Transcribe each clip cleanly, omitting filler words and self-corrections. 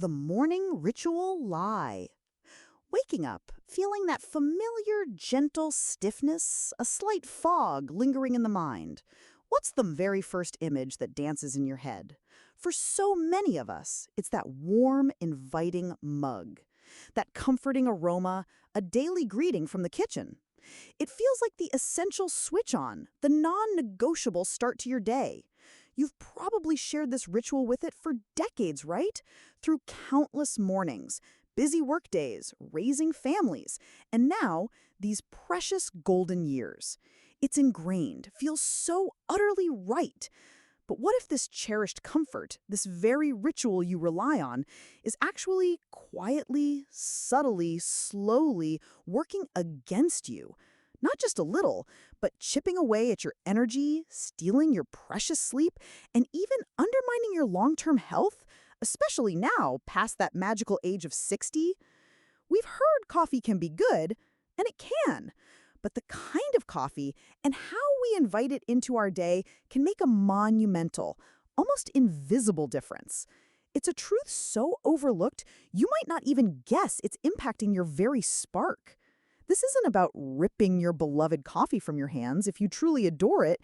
The morning ritual lie. Waking up, feeling that familiar, gentle stiffness, a slight fog lingering in the mind. What's the very first image that dances in your head? For so many of us, it's that warm, inviting mug. That comforting aroma, a daily greeting from the kitchen. It feels like the essential switch on, the non-negotiable start to your day. You've probably shared this ritual with it for decades, right? Through countless mornings, busy workdays, raising families, and now these precious golden years. It's ingrained, feels so utterly right. But what if this cherished comfort, this very ritual you rely on, is actually quietly, subtly, slowly working against you? Not just a little, but chipping away at your energy, stealing your precious sleep, and even undermining your long-term health, especially now, past that magical age of 60? We've heard coffee can be good, and it can. But the kind of coffee and how we invite it into our day can make a monumental, almost invisible difference. It's a truth so overlooked, you might not even guess it's impacting your very spark. This isn't about ripping your beloved coffee from your hands if you truly adore it.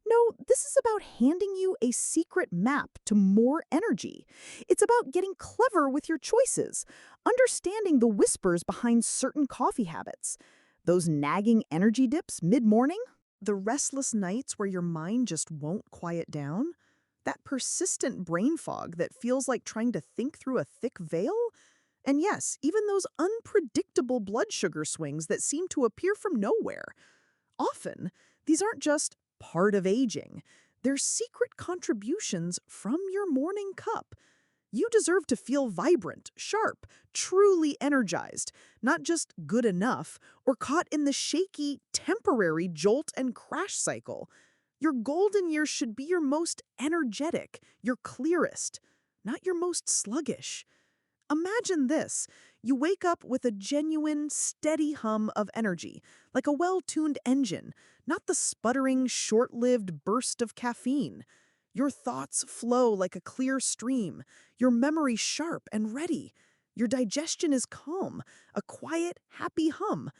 No, this is about handing you a secret map to more energy. It's about getting clever with your choices, understanding the whispers behind certain coffee habits. Those nagging energy dips mid-morning? The restless nights where your mind just won't quiet down? That persistent brain fog that feels like trying to think through a thick veil? And yes, even those unpredictable blood sugar swings that seem to appear from nowhere. Often, these aren't just part of aging. They're secret contributions from your morning cup. You deserve to feel vibrant, sharp, truly energized, not just good enough or caught in the shaky, temporary jolt and crash cycle. Your golden years should be your most energetic, your clearest, not your most sluggish. Imagine this. You wake up with a genuine, steady hum of energy, like a well-tuned engine, not the sputtering, short-lived burst of caffeine. Your thoughts flow like a clear stream, your memory sharp and ready. Your digestion is calm, a quiet, happy hum.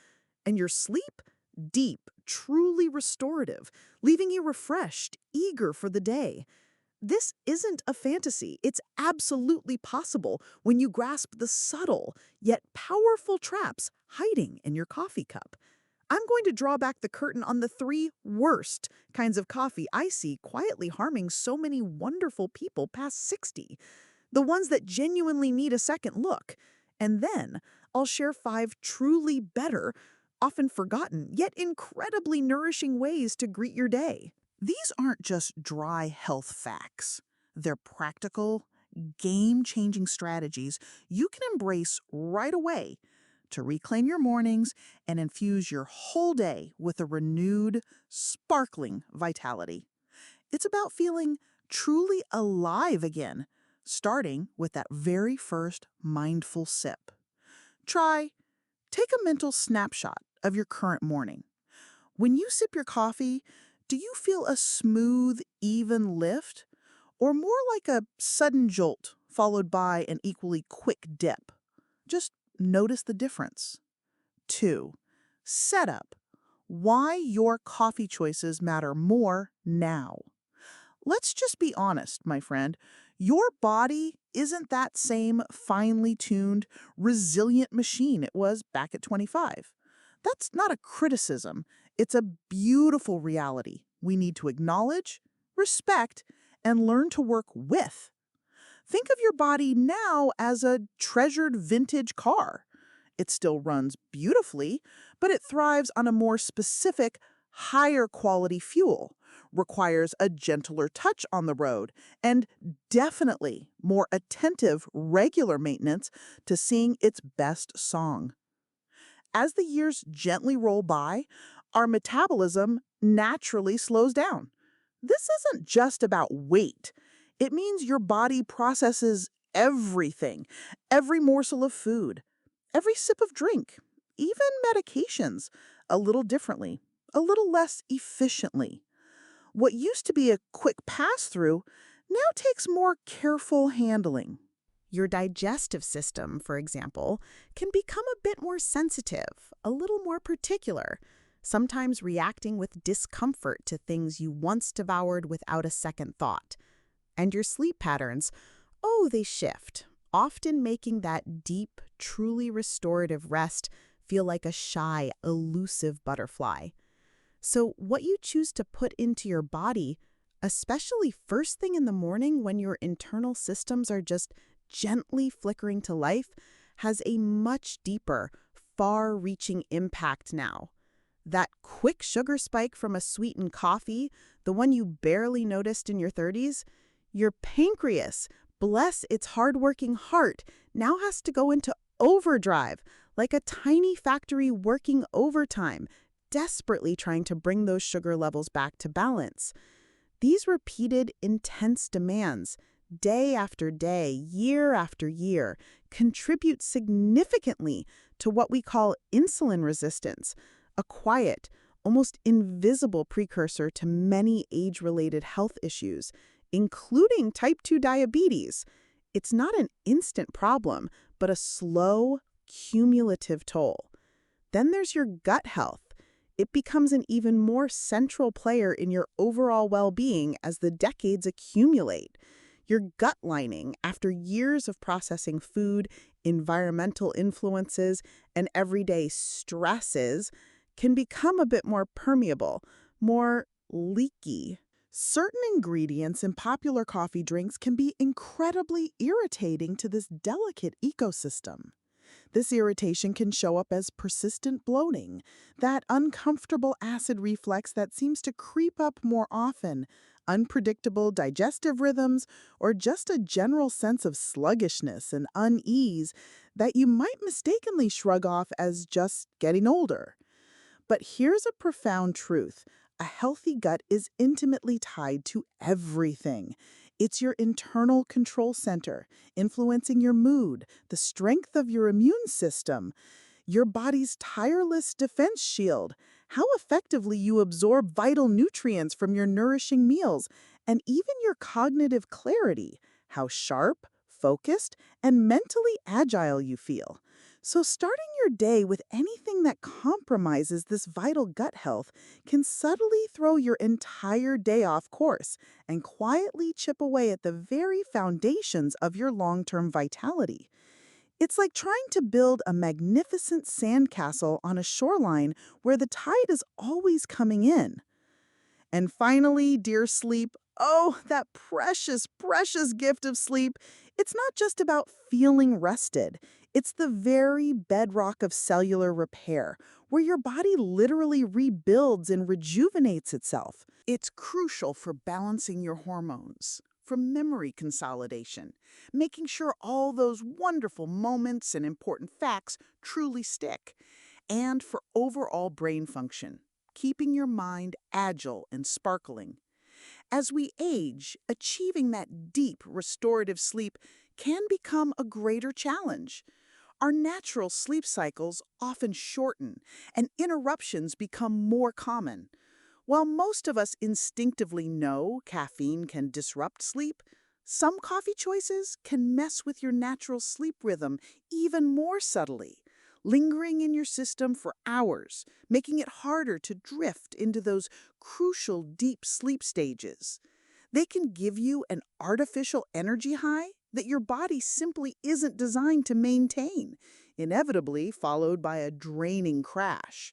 And your sleep? Deep, truly restorative, leaving you refreshed, eager for the day. This isn't a fantasy. It's absolutely possible when you grasp the subtle, yet powerful traps hiding in your coffee cup. I'm going to draw back the curtain on the three worst kinds of coffee I see quietly harming so many wonderful people past 60. The ones that genuinely need a second look. And then I'll share 5 truly better, often forgotten, yet incredibly nourishing ways to greet your day. These aren't just dry health facts. They're practical, game-changing strategies you can embrace right away to reclaim your mornings and infuse your whole day with a renewed, sparkling vitality. It's about feeling truly alive again, starting with that very first mindful sip. Take a mental snapshot of your current morning. When you sip your coffee, do you feel a smooth, even lift? Or more like a sudden jolt followed by an equally quick dip? Just notice the difference. 2. Setup. Why your coffee choices matter more now. Let's just be honest, my friend. Your body isn't that same finely tuned, resilient machine it was back at 25. That's not a criticism. It's a beautiful reality we need to acknowledge, respect, and learn to work with. Think of your body now as a treasured vintage car. It still runs beautifully, but it thrives on a more specific, higher quality fuel, requires a gentler touch on the road, and definitely more attentive, regular maintenance to sing its best song. As the years gently roll by, our metabolism naturally slows down. This isn't just about weight. It means your body processes everything, every morsel of food, every sip of drink, even medications, a little differently, a little less efficiently. What used to be a quick pass-through now takes more careful handling. Your digestive system, for example, can become a bit more sensitive, a little more particular, sometimes reacting with discomfort to things you once devoured without a second thought. And your sleep patterns, oh, they shift, often making that deep, truly restorative rest feel like a shy, elusive butterfly. So, what you choose to put into your body, especially first thing in the morning when your internal systems are just gently flickering to life, has a much deeper, far reaching impact now. That quick sugar spike from a sweetened coffee, the one you barely noticed in your 30s, your pancreas, bless its hardworking heart, now has to go into overdrive, like a tiny factory working overtime, desperately trying to bring those sugar levels back to balance. These repeated, intense demands, day after day, year after year, contribute significantly to what we call insulin resistance, a quiet, almost invisible precursor to many age-related health issues, including type 2 diabetes. It's not an instant problem, but a slow, cumulative toll. Then there's your gut health. It becomes an even more central player in your overall well-being as the decades accumulate. Your gut lining, after years of processing food, environmental influences, and everyday stresses, can become a bit more permeable, more leaky. Certain ingredients in popular coffee drinks can be incredibly irritating to this delicate ecosystem. This irritation can show up as persistent bloating, that uncomfortable acid reflux that seems to creep up more often, unpredictable digestive rhythms, or just a general sense of sluggishness and unease that you might mistakenly shrug off as just getting older. But here's a profound truth. A healthy gut is intimately tied to everything. It's your internal control center, influencing your mood, the strength of your immune system, your body's tireless defense shield, how effectively you absorb vital nutrients from your nourishing meals, and even your cognitive clarity, how sharp, focused, and mentally agile you feel. So starting your day with anything that compromises this vital gut health can subtly throw your entire day off course and quietly chip away at the very foundations of your long-term vitality. It's like trying to build a magnificent sandcastle on a shoreline where the tide is always coming in. And finally, dear sleep, oh, that precious, precious gift of sleep. It's not just about feeling rested. It's the very bedrock of cellular repair, where your body literally rebuilds and rejuvenates itself. It's crucial for balancing your hormones, for memory consolidation, making sure all those wonderful moments and important facts truly stick, and for overall brain function, keeping your mind agile and sparkling. As we age, achieving that deep, restorative sleep can become a greater challenge. Our natural sleep cycles often shorten, and interruptions become more common. While most of us instinctively know caffeine can disrupt sleep, some coffee choices can mess with your natural sleep rhythm even more subtly, lingering in your system for hours, making it harder to drift into those crucial deep sleep stages. They can give you an artificial energy high that your body simply isn't designed to maintain, inevitably followed by a draining crash.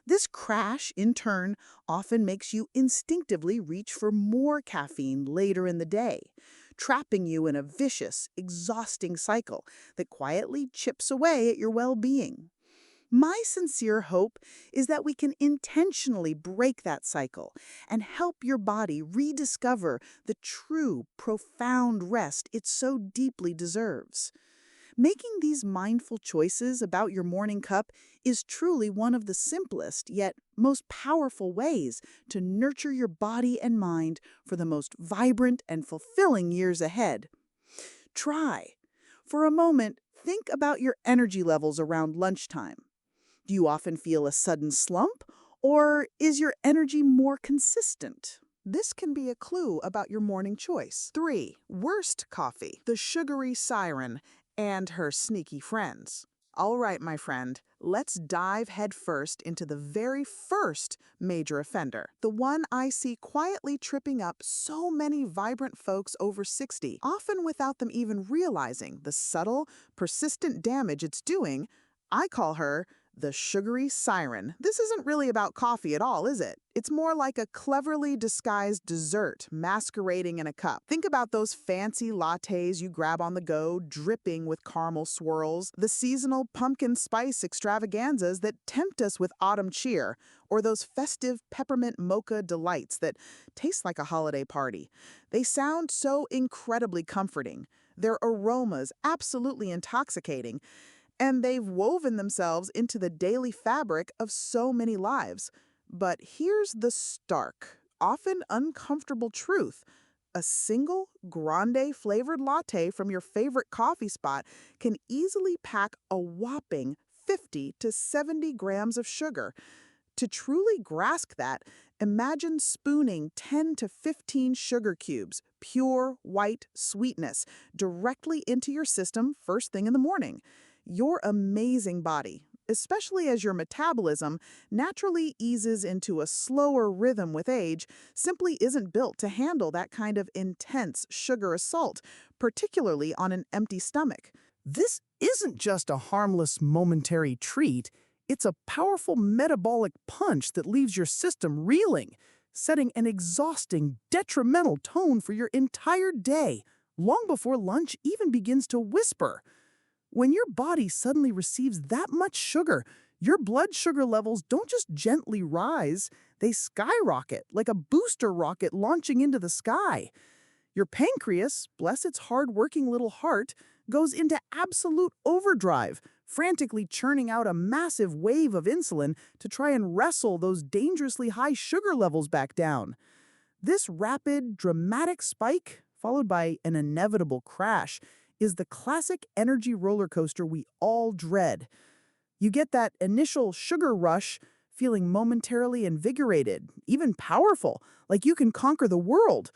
This crash, in turn, often makes you instinctively reach for more caffeine later in the day, trapping you in a vicious, exhausting cycle that quietly chips away at your well-being. My sincere hope is that we can intentionally break that cycle and help your body rediscover the true, profound rest it so deeply deserves. Making these mindful choices about your morning cup is truly one of the simplest yet most powerful ways to nurture your body and mind for the most vibrant and fulfilling years ahead. Try. For a moment, think about your energy levels around lunchtime. Do you often feel a sudden slump, or is your energy more consistent? This can be a clue about your morning choice. 3. Worst coffee, the sugary Siren and her sneaky friends. All right, my friend, let's dive headfirst into the very first major offender, the one I see quietly tripping up so many vibrant folks over 60, often without them even realizing the subtle, persistent damage it's doing. I call her the sugary Siren. This isn't really about coffee at all, is it? It's more like a cleverly disguised dessert masquerading in a cup. Think about those fancy lattes you grab on the go, dripping with caramel swirls, the seasonal pumpkin spice extravaganzas that tempt us with autumn cheer, or those festive peppermint mocha delights that taste like a holiday party. They sound so incredibly comforting. Their aromas absolutely intoxicating, and they've woven themselves into the daily fabric of so many lives. But here's the stark, often uncomfortable truth. A single grande flavored latte from your favorite coffee spot can easily pack a whopping 50 to 70 grams of sugar. To truly grasp that, imagine spooning 10 to 15 sugar cubes, pure white sweetness, directly into your system first thing in the morning. Your amazing body, especially as your metabolism naturally eases into a slower rhythm with age, simply isn't built to handle that kind of intense sugar assault, particularly on an empty stomach. This isn't just a harmless momentary treat, it's a powerful metabolic punch that leaves your system reeling, setting an exhausting, detrimental tone for your entire day, long before lunch even begins to whisper. When your body suddenly receives that much sugar, your blood sugar levels don't just gently rise, they skyrocket like a booster rocket launching into the sky. Your pancreas, bless its hard-working little heart, goes into absolute overdrive, frantically churning out a massive wave of insulin to try and wrestle those dangerously high sugar levels back down. This rapid, dramatic spike, followed by an inevitable crash, is the classic energy roller coaster we all dread. You get that initial sugar rush, feeling momentarily invigorated, even powerful, like you can conquer the world.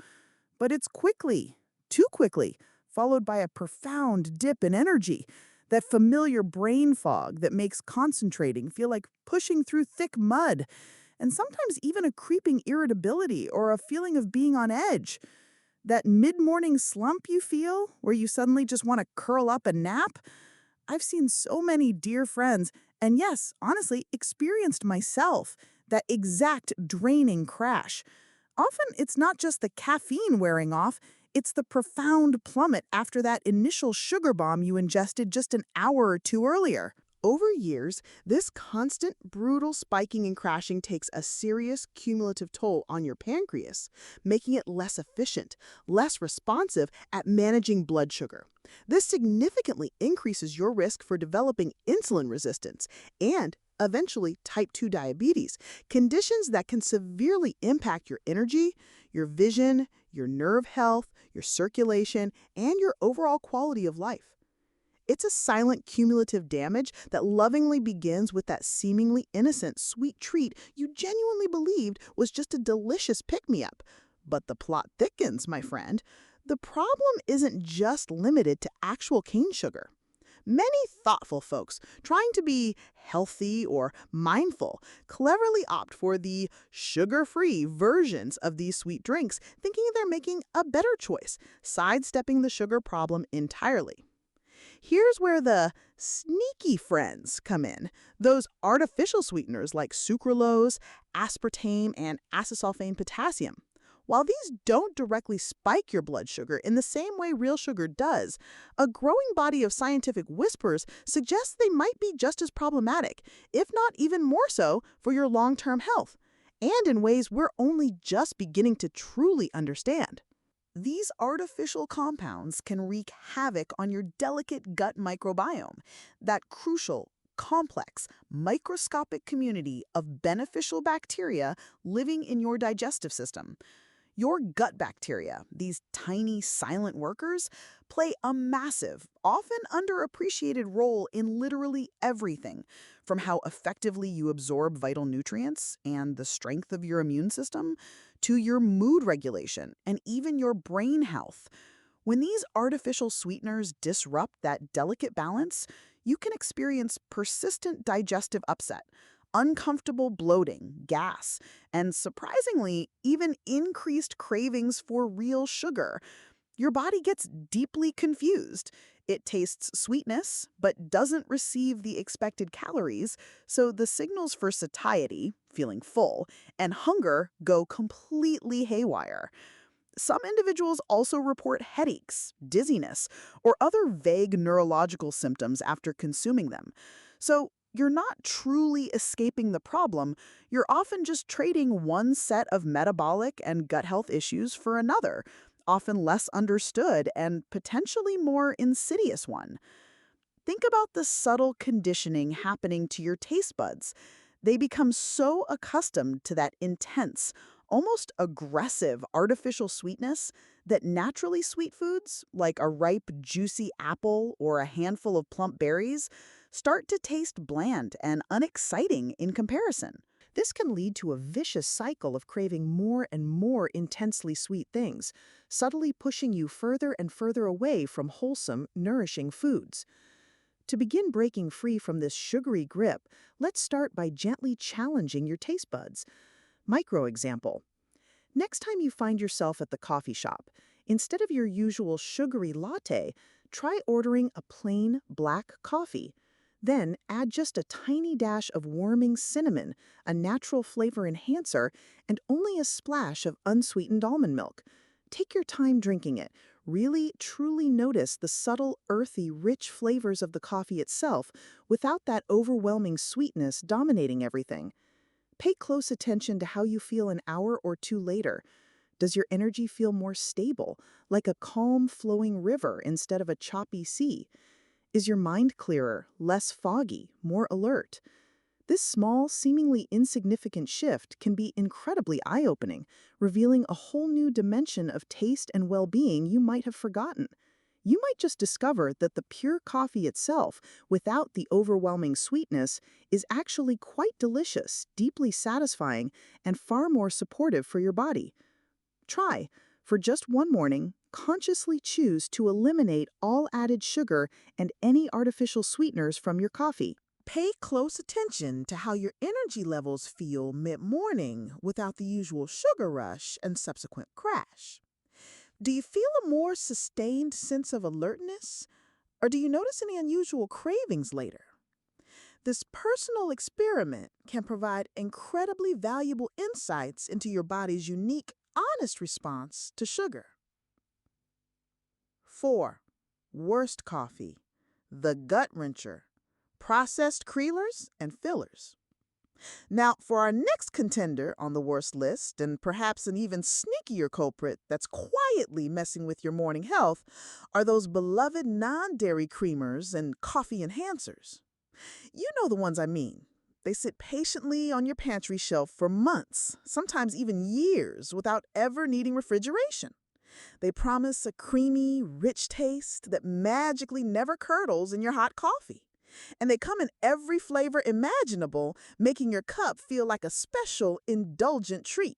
But it's quickly, too quickly, followed by a profound dip in energy, that familiar brain fog that makes concentrating feel like pushing through thick mud, and sometimes even a creeping irritability or a feeling of being on edge. That mid-morning slump you feel, where you suddenly just want to curl up and nap? I've seen so many dear friends, and yes, honestly, experienced myself, that exact draining crash. Often it's not just the caffeine wearing off, it's the profound plummet after that initial sugar bomb you ingested just an hour or two earlier. Over years, this constant, brutal spiking and crashing takes a serious cumulative toll on your pancreas, making it less efficient, less responsive at managing blood sugar. This significantly increases your risk for developing insulin resistance and eventually type 2 diabetes, conditions that can severely impact your energy, your vision, your nerve health, your circulation, and your overall quality of life. It's a silent cumulative damage that lovingly begins with that seemingly innocent sweet treat you genuinely believed was just a delicious pick-me-up. But the plot thickens, my friend. The problem isn't just limited to actual cane sugar. Many thoughtful folks trying to be healthy or mindful cleverly opt for the sugar-free versions of these sweet drinks, thinking they're making a better choice, sidestepping the sugar problem entirely. Here's where the sneaky friends come in. Those artificial sweeteners like sucralose, aspartame, and acesulfame potassium. While these don't directly spike your blood sugar in the same way real sugar does, a growing body of scientific whispers suggests they might be just as problematic, if not even more so, for your long-term health, and in ways we're only just beginning to truly understand. These artificial compounds can wreak havoc on your delicate gut microbiome, that crucial, complex, microscopic community of beneficial bacteria living in your digestive system. Your gut bacteria, these tiny silent workers, play a massive, often underappreciated role in literally everything, from how effectively you absorb vital nutrients and the strength of your immune system to your mood regulation and even your brain health. When these artificial sweeteners disrupt that delicate balance, you can experience persistent digestive upset, uncomfortable bloating, gas, and surprisingly, even increased cravings for real sugar. Your body gets deeply confused. It tastes sweetness, but doesn't receive the expected calories, so the signals for satiety, feeling full, and hunger go completely haywire. Some individuals also report headaches, dizziness, or other vague neurological symptoms after consuming them. So, you're not truly escaping the problem, you're often just trading one set of metabolic and gut health issues for another, often less understood and potentially more insidious one. Think about the subtle conditioning happening to your taste buds. They become so accustomed to that intense, almost aggressive artificial sweetness that naturally sweet foods, like a ripe, juicy apple or a handful of plump berries, start to taste bland and unexciting in comparison. This can lead to a vicious cycle of craving more and more intensely sweet things, subtly pushing you further and further away from wholesome, nourishing foods. To begin breaking free from this sugary grip, let's start by gently challenging your taste buds. Micro example. Next time you find yourself at the coffee shop, instead of your usual sugary latte, try ordering a plain black coffee. Then add just a tiny dash of warming cinnamon, a natural flavor enhancer, and only a splash of unsweetened almond milk. Take your time drinking it. Really, truly notice the subtle, earthy, rich flavors of the coffee itself without that overwhelming sweetness dominating everything. Pay close attention to how you feel an hour or two later. Does your energy feel more stable, like a calm, flowing river instead of a choppy sea? Is your mind clearer, less foggy, more alert? This small, seemingly insignificant shift can be incredibly eye-opening, revealing a whole new dimension of taste and well-being you might have forgotten. You might just discover that the pure coffee itself, without the overwhelming sweetness, is actually quite delicious, deeply satisfying, and far more supportive for your body. Try, for just one morning, consciously choose to eliminate all added sugar and any artificial sweeteners from your coffee. Pay close attention to how your energy levels feel mid-morning without the usual sugar rush and subsequent crash. Do you feel a more sustained sense of alertness, or do you notice any unusual cravings later? This personal experiment can provide incredibly valuable insights into your body's unique, honest response to sugar. 4. Worst coffee, the gut wrencher, processed crealers and fillers. Now, for our next contender on the worst list, and perhaps an even sneakier culprit that's quietly messing with your morning health, are those beloved non-dairy creamers and coffee enhancers. You know the ones I mean. They sit patiently on your pantry shelf for months, sometimes even years, without ever needing refrigeration. They promise a creamy, rich taste that magically never curdles in your hot coffee. And they come in every flavor imaginable, making your cup feel like a special, indulgent treat.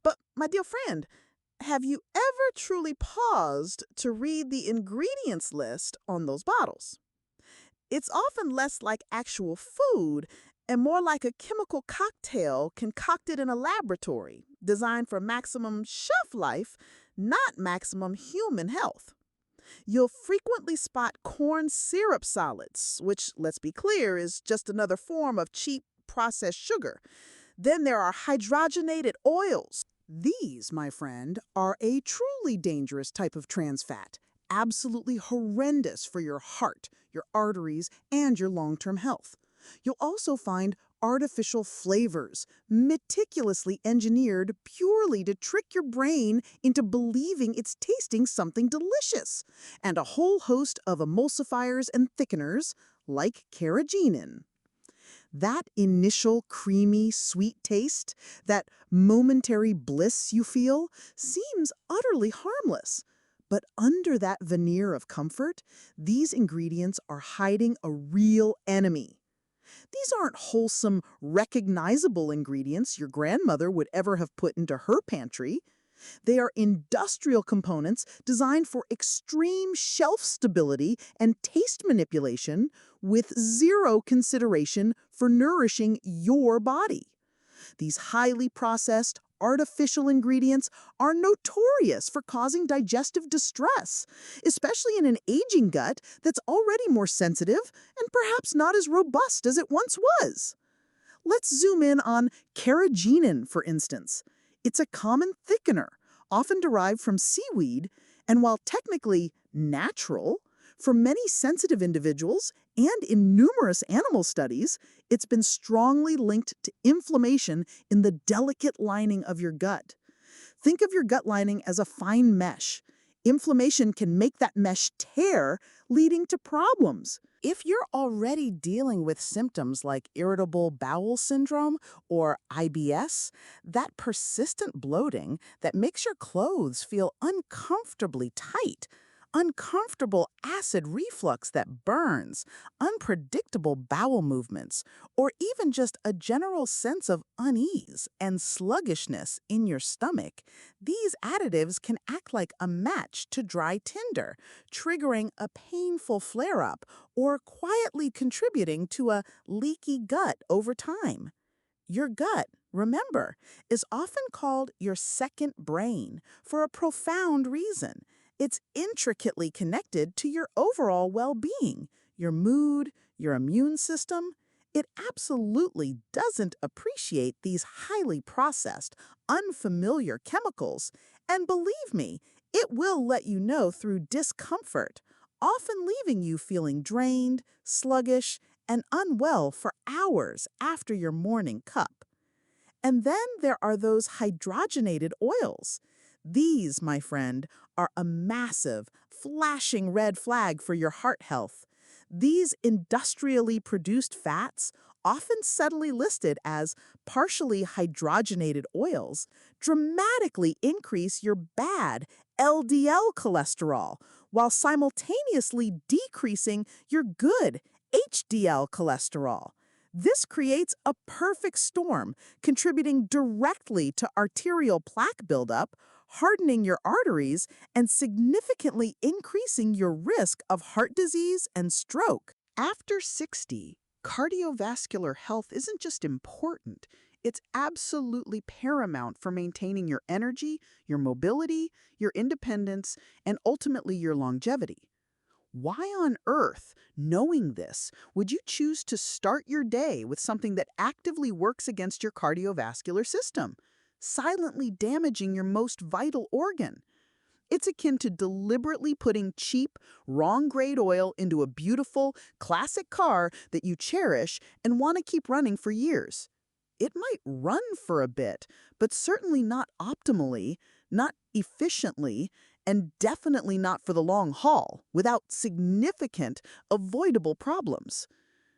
But, my dear friend, have you ever truly paused to read the ingredients list on those bottles? It's often less like actual food and more like a chemical cocktail concocted in a laboratory, designed for maximum shelf life, not maximum human health. You'll frequently spot corn syrup solids, which, let's be clear, is just another form of cheap processed sugar. Then there are hydrogenated oils. These, my friend, are a truly dangerous type of trans fat, absolutely horrendous for your heart, your arteries, and your long-term health. You'll also find artificial flavors, meticulously engineered purely to trick your brain into believing it's tasting something delicious, and a whole host of emulsifiers and thickeners, like carrageenan. That initial creamy, sweet taste, that momentary bliss you feel, seems utterly harmless. But under that veneer of comfort, these ingredients are hiding a real enemy. These aren't wholesome, recognizable ingredients your grandmother would ever have put into her pantry. They are industrial components designed for extreme shelf stability and taste manipulation with zero consideration for nourishing your body. These highly processed, artificial ingredients are notorious for causing digestive distress, especially in an aging gut that's already more sensitive and perhaps not as robust as it once was. Let's zoom in on carrageenan, for instance. It's a common thickener, often derived from seaweed, and while technically natural, for many sensitive individuals and in numerous animal studies, it's been strongly linked to inflammation in the delicate lining of your gut. Think of your gut lining as a fine mesh. Inflammation can make that mesh tear, leading to problems. If you're already dealing with symptoms like irritable bowel syndrome or IBS, that persistent bloating that makes your clothes feel uncomfortably tight, uncomfortable acid reflux that burns, unpredictable bowel movements, or even just a general sense of unease and sluggishness in your stomach, these additives can act like a match to dry tinder, triggering a painful flare-up or quietly contributing to a leaky gut over time. Your gut, remember, is often called your second brain for a profound reason. It's intricately connected to your overall well-being, your mood, your immune system. It absolutely doesn't appreciate these highly processed, unfamiliar chemicals. And believe me, it will let you know through discomfort, often leaving you feeling drained, sluggish, and unwell for hours after your morning cup. And then there are those hydrogenated oils. These, my friend, are a massive, flashing red flag for your heart health. These industrially produced fats, often subtly listed as partially hydrogenated oils, dramatically increase your bad LDL cholesterol while simultaneously decreasing your good HDL cholesterol. This creates a perfect storm, contributing directly to arterial plaque buildup, hardening your arteries, and significantly increasing your risk of heart disease and stroke. After 60, cardiovascular health isn't just important, it's absolutely paramount for maintaining your energy, your mobility, your independence, and ultimately your longevity. Why on earth, knowing this, would you choose to start your day with something that actively works against your cardiovascular system, silently damaging your most vital organ? It's akin to deliberately putting cheap, wrong-grade oil into a beautiful, classic car that you cherish and want to keep running for years. It might run for a bit, but certainly not optimally, not efficiently, and definitely not for the long haul, without significant, avoidable problems.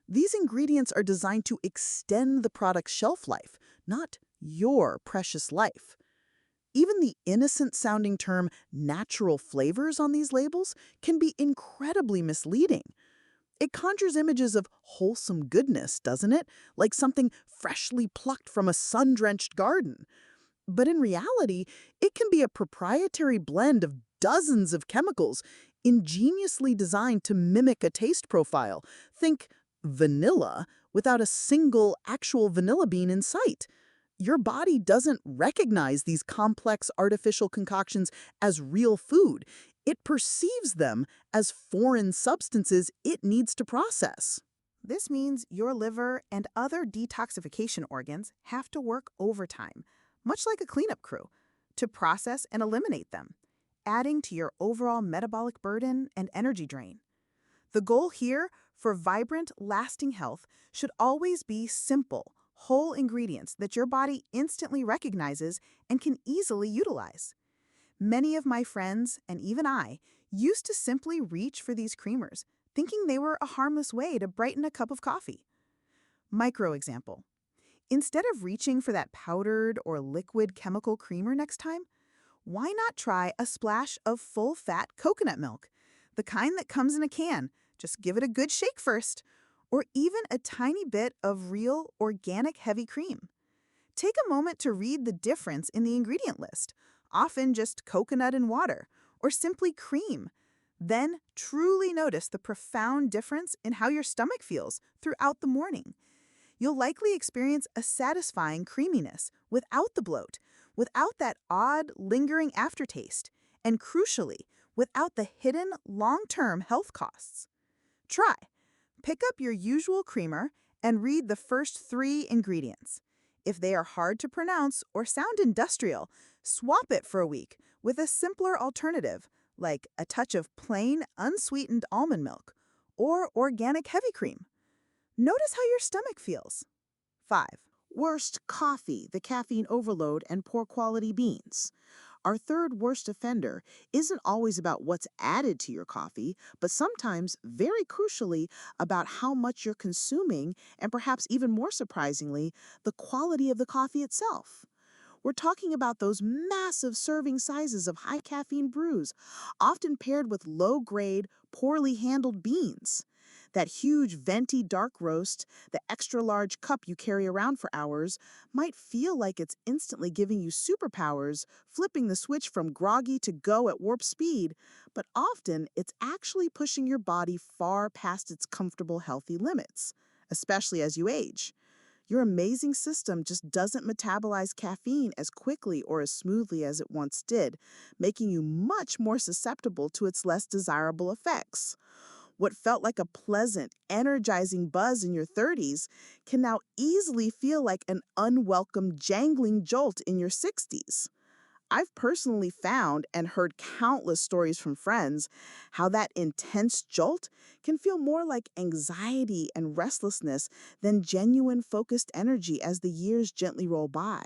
These ingredients are designed to extend the product's shelf life, not your precious life. Even the innocent-sounding term natural flavors on these labels can be incredibly misleading. It conjures images of wholesome goodness, doesn't it? Like something freshly plucked from a sun-drenched garden. But in reality, it can be a proprietary blend of dozens of chemicals ingeniously designed to mimic a taste profile. Think vanilla without a single actual vanilla bean in sight. Your body doesn't recognize these complex artificial concoctions as real food. It perceives them as foreign substances it needs to process. This means your liver and other detoxification organs have to work overtime, much like a cleanup crew, to process and eliminate them, adding to your overall metabolic burden and energy drain. The goal here for vibrant, lasting health should always be simple, whole ingredients that your body instantly recognizes and can easily utilize. Many of my friends, and even I, used to simply reach for these creamers, thinking they were a harmless way to brighten a cup of coffee. Micro example. Instead of reaching for that powdered or liquid chemical creamer next time, why not try a splash of full-fat coconut milk? The kind that comes in a can. Just give it a good shake first. Or even a tiny bit of real organic heavy cream. Take a moment to read the difference in the ingredient list, often just coconut and water, or simply cream. Then truly notice the profound difference in how your stomach feels throughout the morning. You'll likely experience a satisfying creaminess without the bloat, without that odd, lingering aftertaste, and crucially, without the hidden long-term health costs. Try. Pick up your usual creamer and read the first 3 ingredients. If they are hard to pronounce or sound industrial, swap it for a week with a simpler alternative, like a touch of plain, unsweetened almond milk or organic heavy cream. Notice how your stomach feels. 5. Worst, coffee, the caffeine overload, and poor quality beans. Our third worst offender isn't always about what's added to your coffee, but sometimes, very crucially, about how much you're consuming, and perhaps even more surprisingly, the quality of the coffee itself. We're talking about those massive serving sizes of high caffeine brews, often paired with low-grade, poorly handled beans. That huge venti dark roast, the extra large cup you carry around for hours, might feel like it's instantly giving you superpowers, flipping the switch from groggy to go at warp speed, but often it's actually pushing your body far past its comfortable, healthy limits, especially as you age. Your amazing system just doesn't metabolize caffeine as quickly or as smoothly as it once did, making you much more susceptible to its less desirable effects. What felt like a pleasant, energizing buzz in your 30s can now easily feel like an unwelcome, jangling jolt in your 60s. I've personally found and heard countless stories from friends how that intense jolt can feel more like anxiety and restlessness than genuine focused energy as the years gently roll by.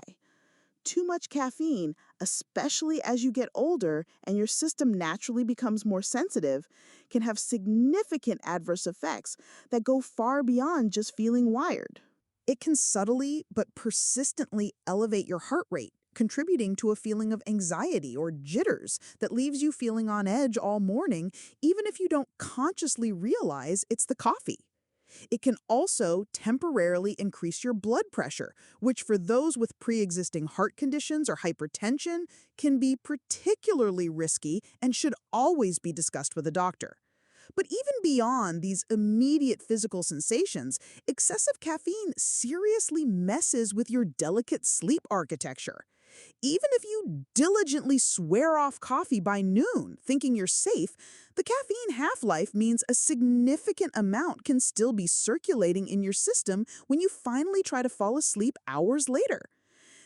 Too much caffeine, especially as you get older and your system naturally becomes more sensitive, can have significant adverse effects that go far beyond just feeling wired. It can subtly but persistently elevate your heart rate, contributing to a feeling of anxiety or jitters that leaves you feeling on edge all morning, even if you don't consciously realize it's the coffee. It can also temporarily increase your blood pressure, which for those with pre-existing heart conditions or hypertension can be particularly risky and should always be discussed with a doctor. But even beyond these immediate physical sensations, excessive caffeine seriously messes with your delicate sleep architecture. Even if you diligently swear off coffee by noon, thinking you're safe, the caffeine half-life means a significant amount can still be circulating in your system when you finally try to fall asleep hours later.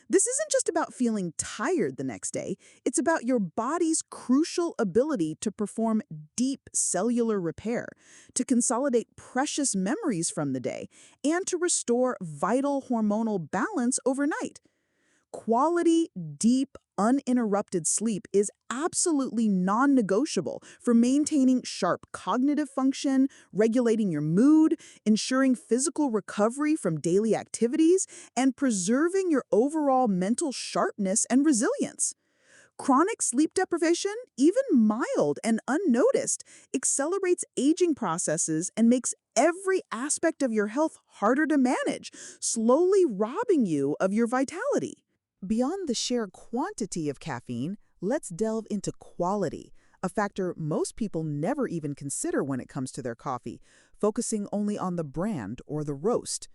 This isn't just about feeling tired the next day, it's about your body's crucial ability to perform deep cellular repair, to consolidate precious memories from the day, and to restore vital hormonal balance overnight. Quality, deep, uninterrupted sleep is absolutely non-negotiable for maintaining sharp cognitive function, regulating your mood, ensuring physical recovery from daily activities, and preserving your overall mental sharpness and resilience. Chronic sleep deprivation, even mild and unnoticed, accelerates aging processes and makes every aspect of your health harder to manage, slowly robbing you of your vitality. Beyond the sheer quantity of caffeine, let's delve into quality, a factor most people never even consider when it comes to their coffee, focusing only on the brand or the roast.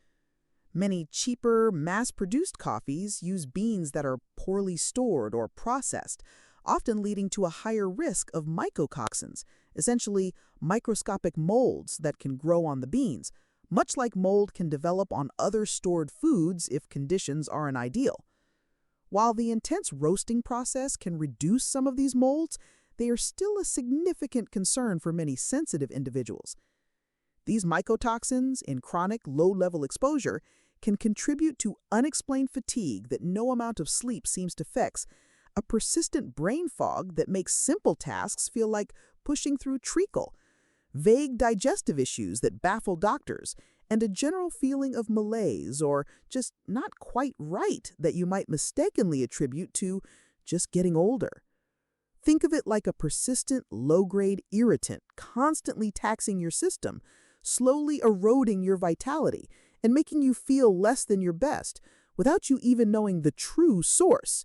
Many cheaper, mass-produced coffees use beans that are poorly stored or processed, often leading to a higher risk of mycotoxins, essentially microscopic molds that can grow on the beans, much like mold can develop on other stored foods if conditions aren't ideal. While the intense roasting process can reduce some of these molds, they are still a significant concern for many sensitive individuals. These mycotoxins, in chronic low-level exposure, can contribute to unexplained fatigue that no amount of sleep seems to fix, a persistent brain fog that makes simple tasks feel like pushing through treacle, vague digestive issues that baffle doctors, and a general feeling of malaise or just not quite right that you might mistakenly attribute to just getting older. Think of it like a persistent, low-grade irritant constantly taxing your system, slowly eroding your vitality, and making you feel less than your best without you even knowing the true source.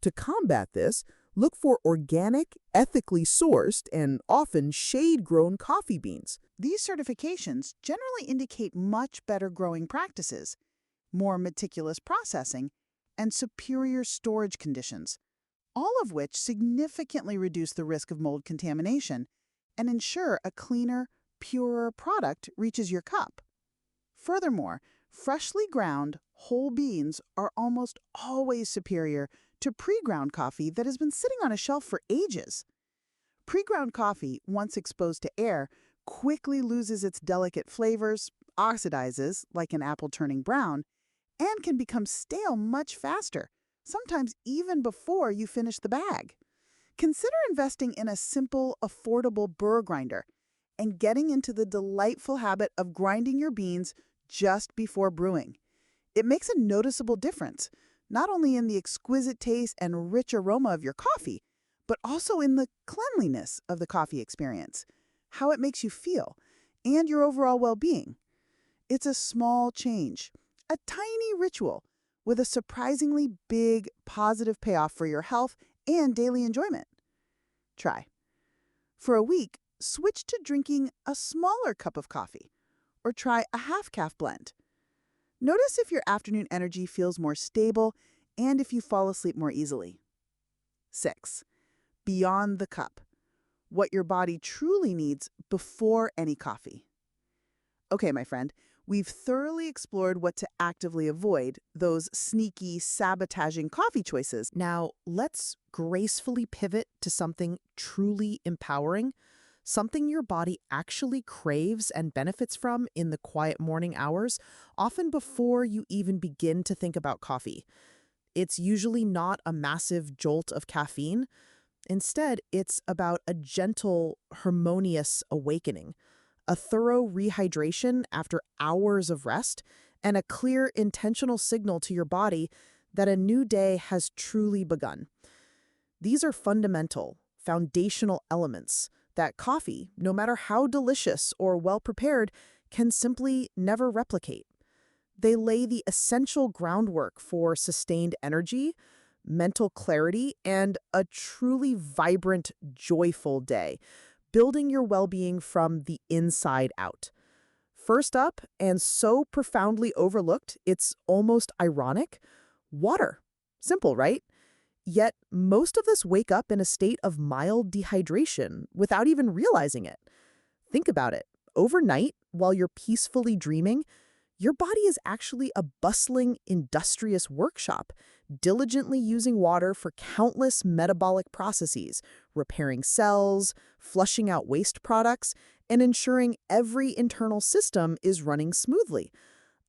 To combat this, look for organic, ethically sourced, and often shade-grown coffee beans. These certifications generally indicate much better growing practices, more meticulous processing, and superior storage conditions, all of which significantly reduce the risk of mold contamination and ensure a cleaner, purer product reaches your cup. Furthermore, freshly ground, whole beans are almost always superior to pre-ground coffee that has been sitting on a shelf for ages. Pre-ground coffee, once exposed to air, quickly loses its delicate flavors, oxidizes, like an apple turning brown, and can become stale much faster, sometimes even before you finish the bag. Consider investing in a simple, affordable burr grinder and getting into the delightful habit of grinding your beans just before brewing. It makes a noticeable difference, not only in the exquisite taste and rich aroma of your coffee, but also in the cleanliness of the coffee experience, how it makes you feel, and your overall well-being. It's a small change, a tiny ritual, with a surprisingly big positive payoff for your health and daily enjoyment. Try. For a week, switch to drinking a smaller cup of coffee, or try a half-calf blend. Notice if your afternoon energy feels more stable and if you fall asleep more easily. 6. Beyond the cup. What your body truly needs before any coffee. Okay, my friend, we've thoroughly explored what to actively avoid, those sneaky, sabotaging coffee choices. Now, let's gracefully pivot to something truly empowering, something your body actually craves and benefits from in the quiet morning hours, often before you even begin to think about coffee. It's usually not a massive jolt of caffeine. Instead, it's about a gentle, harmonious awakening, a thorough rehydration after hours of rest, and a clear, intentional signal to your body that a new day has truly begun. These are fundamental, foundational elements that coffee, no matter how delicious or well-prepared, can simply never replicate. They lay the essential groundwork for sustained energy, mental clarity, and a truly vibrant, joyful day, building your well-being from the inside out. First up, and so profoundly overlooked, it's almost ironic, water. Simple, right? Yet most of us wake up in a state of mild dehydration without even realizing it. Think about it. Overnight, while you're peacefully dreaming, your body is actually a bustling, industrious workshop, diligently using water for countless metabolic processes, repairing cells, flushing out waste products, and ensuring every internal system is running smoothly.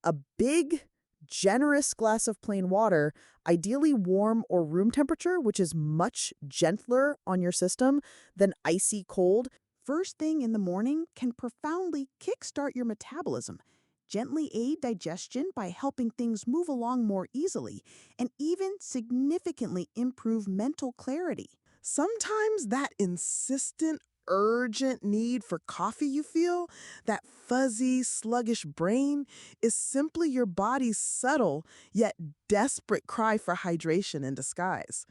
A big, generous glass of plain water, ideally warm or room temperature, which is much gentler on your system than icy cold, first thing in the morning can profoundly kickstart your metabolism, gently aid digestion by helping things move along more easily, and even significantly improve mental clarity. Sometimes that insistent, urgent need for coffee you feel, that fuzzy, sluggish brain, is simply your body's subtle yet desperate cry for hydration in disguise.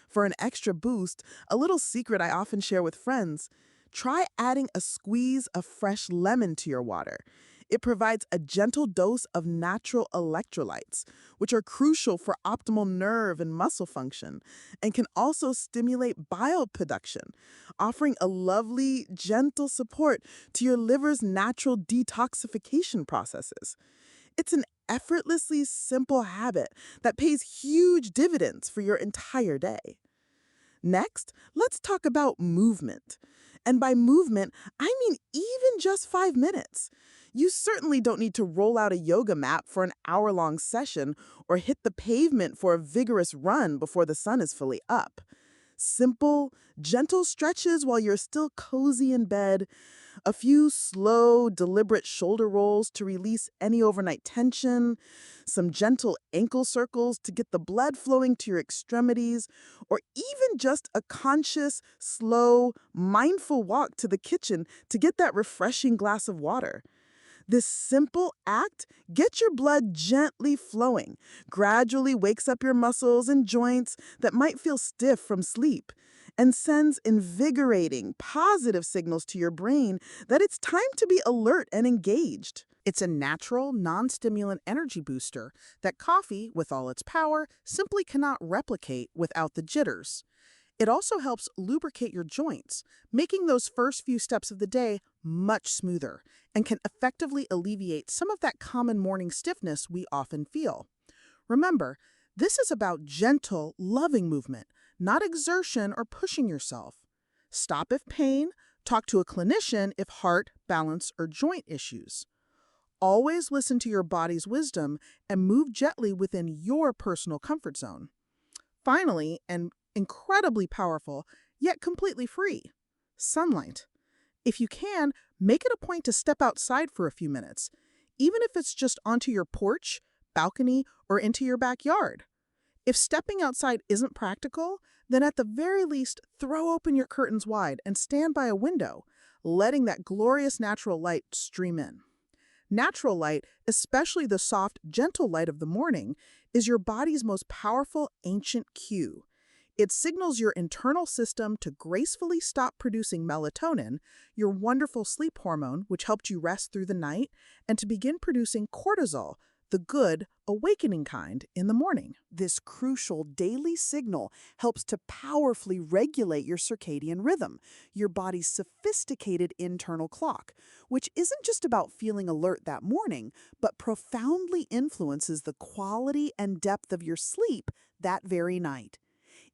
For an extra boost, a little secret I often share with friends: try adding a squeeze of fresh lemon to your water. It provides a gentle dose of natural electrolytes, which are crucial for optimal nerve and muscle function, and can also stimulate bile production, offering a lovely, gentle support to your liver's natural detoxification processes. It's an effortlessly simple habit that pays huge dividends for your entire day. Next, let's talk about movement. And by movement, I mean even just 5 minutes. You certainly don't need to roll out a yoga mat for an hour-long session or hit the pavement for a vigorous run before the sun is fully up. Simple, gentle stretches while you're still cozy in bed, A few slow, deliberate shoulder rolls to release any overnight tension, some gentle ankle circles to get the blood flowing to your extremities, or even just a conscious, slow, mindful walk to the kitchen to get that refreshing glass of water. This simple act gets your blood gently flowing, gradually wakes up your muscles and joints that might feel stiff from sleep, and sends invigorating, positive signals to your brain that it's time to be alert and engaged. It's a natural, non-stimulant energy booster that coffee, with all its power, simply cannot replicate without the jitters. It also helps lubricate your joints, making those first few steps of the day much smoother and can effectively alleviate some of that common morning stiffness we often feel. Remember, this is about gentle, loving movement, not exertion or pushing yourself. Stop if pain, talk to a clinician if heart, balance, or joint issues. Always listen to your body's wisdom and move gently within your personal comfort zone. Finally, and incredibly powerful, yet completely free, sunlight. If you can, make it a point to step outside for a few minutes, even if it's just onto your porch, balcony, or into your backyard. If stepping outside isn't practical, then at the very least, throw open your curtains wide and stand by a window, letting that glorious natural light stream in. Natural light, especially the soft, gentle light of the morning, is your body's most powerful ancient cue. It signals your internal system to gracefully stop producing melatonin, your wonderful sleep hormone, which helped you rest through the night, and to begin producing cortisol, the good, awakening kind, in the morning. This crucial daily signal helps to powerfully regulate your circadian rhythm, your body's sophisticated internal clock, which isn't just about feeling alert that morning, but profoundly influences the quality and depth of your sleep that very night.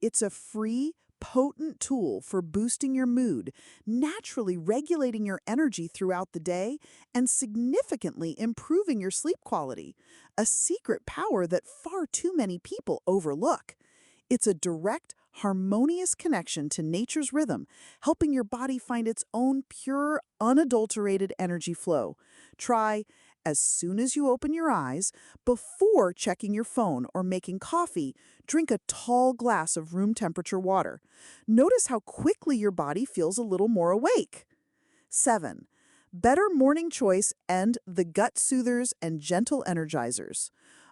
It's a free, potent tool for boosting your mood, naturally regulating your energy throughout the day, and significantly improving your sleep quality, a secret power that far too many people overlook. It's a direct, harmonious connection to nature's rhythm, helping your body find its own pure, unadulterated energy flow. Try as soon as you open your eyes, before checking your phone or making coffee, drink a tall glass of room temperature water. Notice how quickly your body feels a little more awake. 7. Better morning choice and the gut soothers and gentle energizers.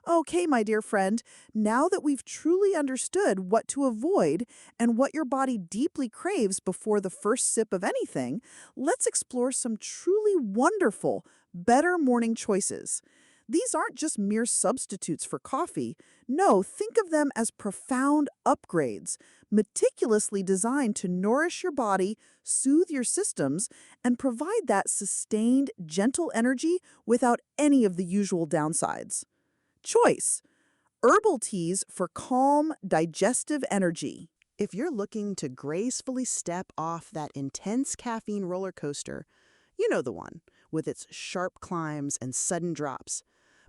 Okay, my dear friend, now that we've truly understood what to avoid and what your body deeply craves before the first sip of anything, let's explore some truly wonderful, better morning choices. These aren't just mere substitutes for coffee. No, think of them as profound upgrades, meticulously designed to nourish your body, soothe your systems, and provide that sustained, gentle energy without any of the usual downsides. Choice: herbal teas for calm, digestive energy. If you're looking to gracefully step off that intense caffeine roller coaster, you know the one, with its sharp climbs and sudden drops,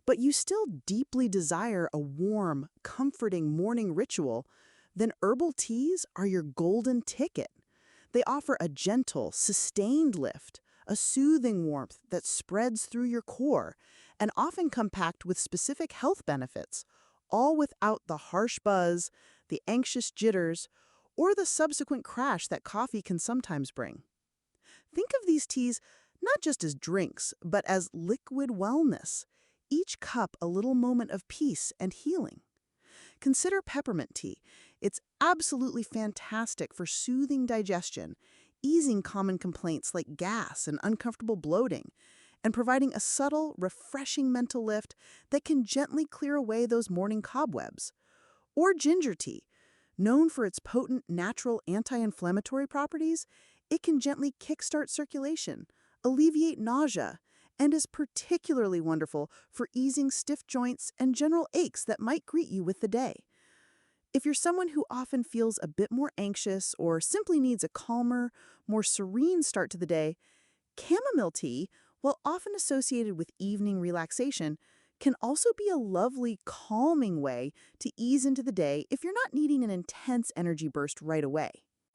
but you still deeply desire a warm, comforting morning ritual, then herbal teas are your golden ticket. They offer a gentle, sustained lift, a soothing warmth that spreads through your core, and often come packed with specific health benefits, all without the harsh buzz, the anxious jitters, or the subsequent crash that coffee can sometimes bring. Think of these teas not just as drinks, but as liquid wellness, each cup a little moment of peace and healing. Consider peppermint tea. It's absolutely fantastic for soothing digestion, easing common complaints like gas and uncomfortable bloating, and providing a subtle, refreshing mental lift that can gently clear away those morning cobwebs. Or ginger tea. Known for its potent natural anti-inflammatory properties, it can gently kickstart circulation, alleviate nausea, and is particularly wonderful for easing stiff joints and general aches that might greet you with the day. If you're someone who often feels a bit more anxious or simply needs a calmer, more serene start to the day, chamomile tea, while often associated with evening relaxation, can also be a lovely, calming way to ease into the day if you're not needing an intense energy burst right away.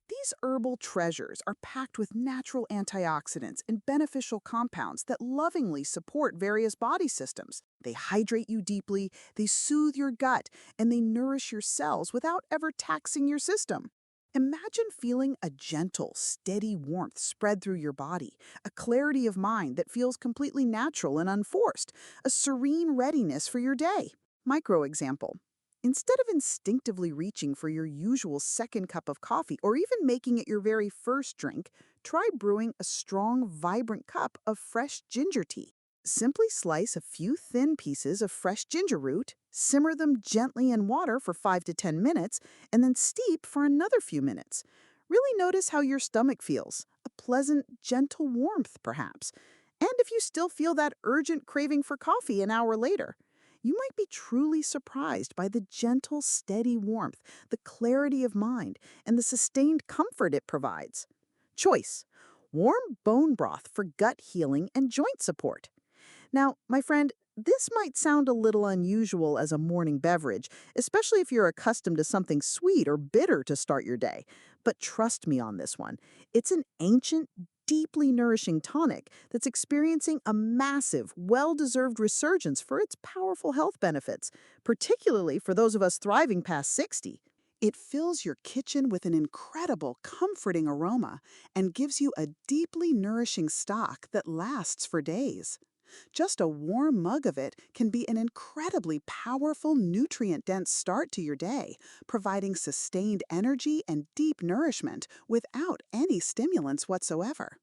These herbal treasures are packed with natural antioxidants and beneficial compounds that lovingly support various body systems. They hydrate you deeply, they soothe your gut, and they nourish your cells without ever taxing your system. Imagine feeling a gentle, steady warmth spread through your body, a clarity of mind that feels completely natural and unforced, a serene readiness for your day. Micro example. Instead of instinctively reaching for your usual second cup of coffee or even making it your very first drink, try brewing a strong, vibrant cup of fresh ginger tea. Simply slice a few thin pieces of fresh ginger root, simmer them gently in water for 5 to 10 minutes, and then steep for another few minutes. Really notice how your stomach feels, a pleasant, gentle warmth, perhaps. And if you still feel that urgent craving for coffee an hour later, you might be truly surprised by the gentle, steady warmth, the clarity of mind, and the sustained comfort it provides. Choice: warm bone broth for gut healing and joint support. Now, my friend, this might sound a little unusual as a morning beverage, especially if you're accustomed to something sweet or bitter to start your day. But trust me on this one. It's an ancient, deeply nourishing tonic that's experiencing a massive, well deserved resurgence for its powerful health benefits, particularly for those of us thriving past 60. It fills your kitchen with an incredible, comforting aroma and gives you a deeply nourishing stock that lasts for days. Just a warm mug of it can be an incredibly powerful, nutrient dense start to your day, providing sustained energy and deep nourishment without any stimulants whatsoever.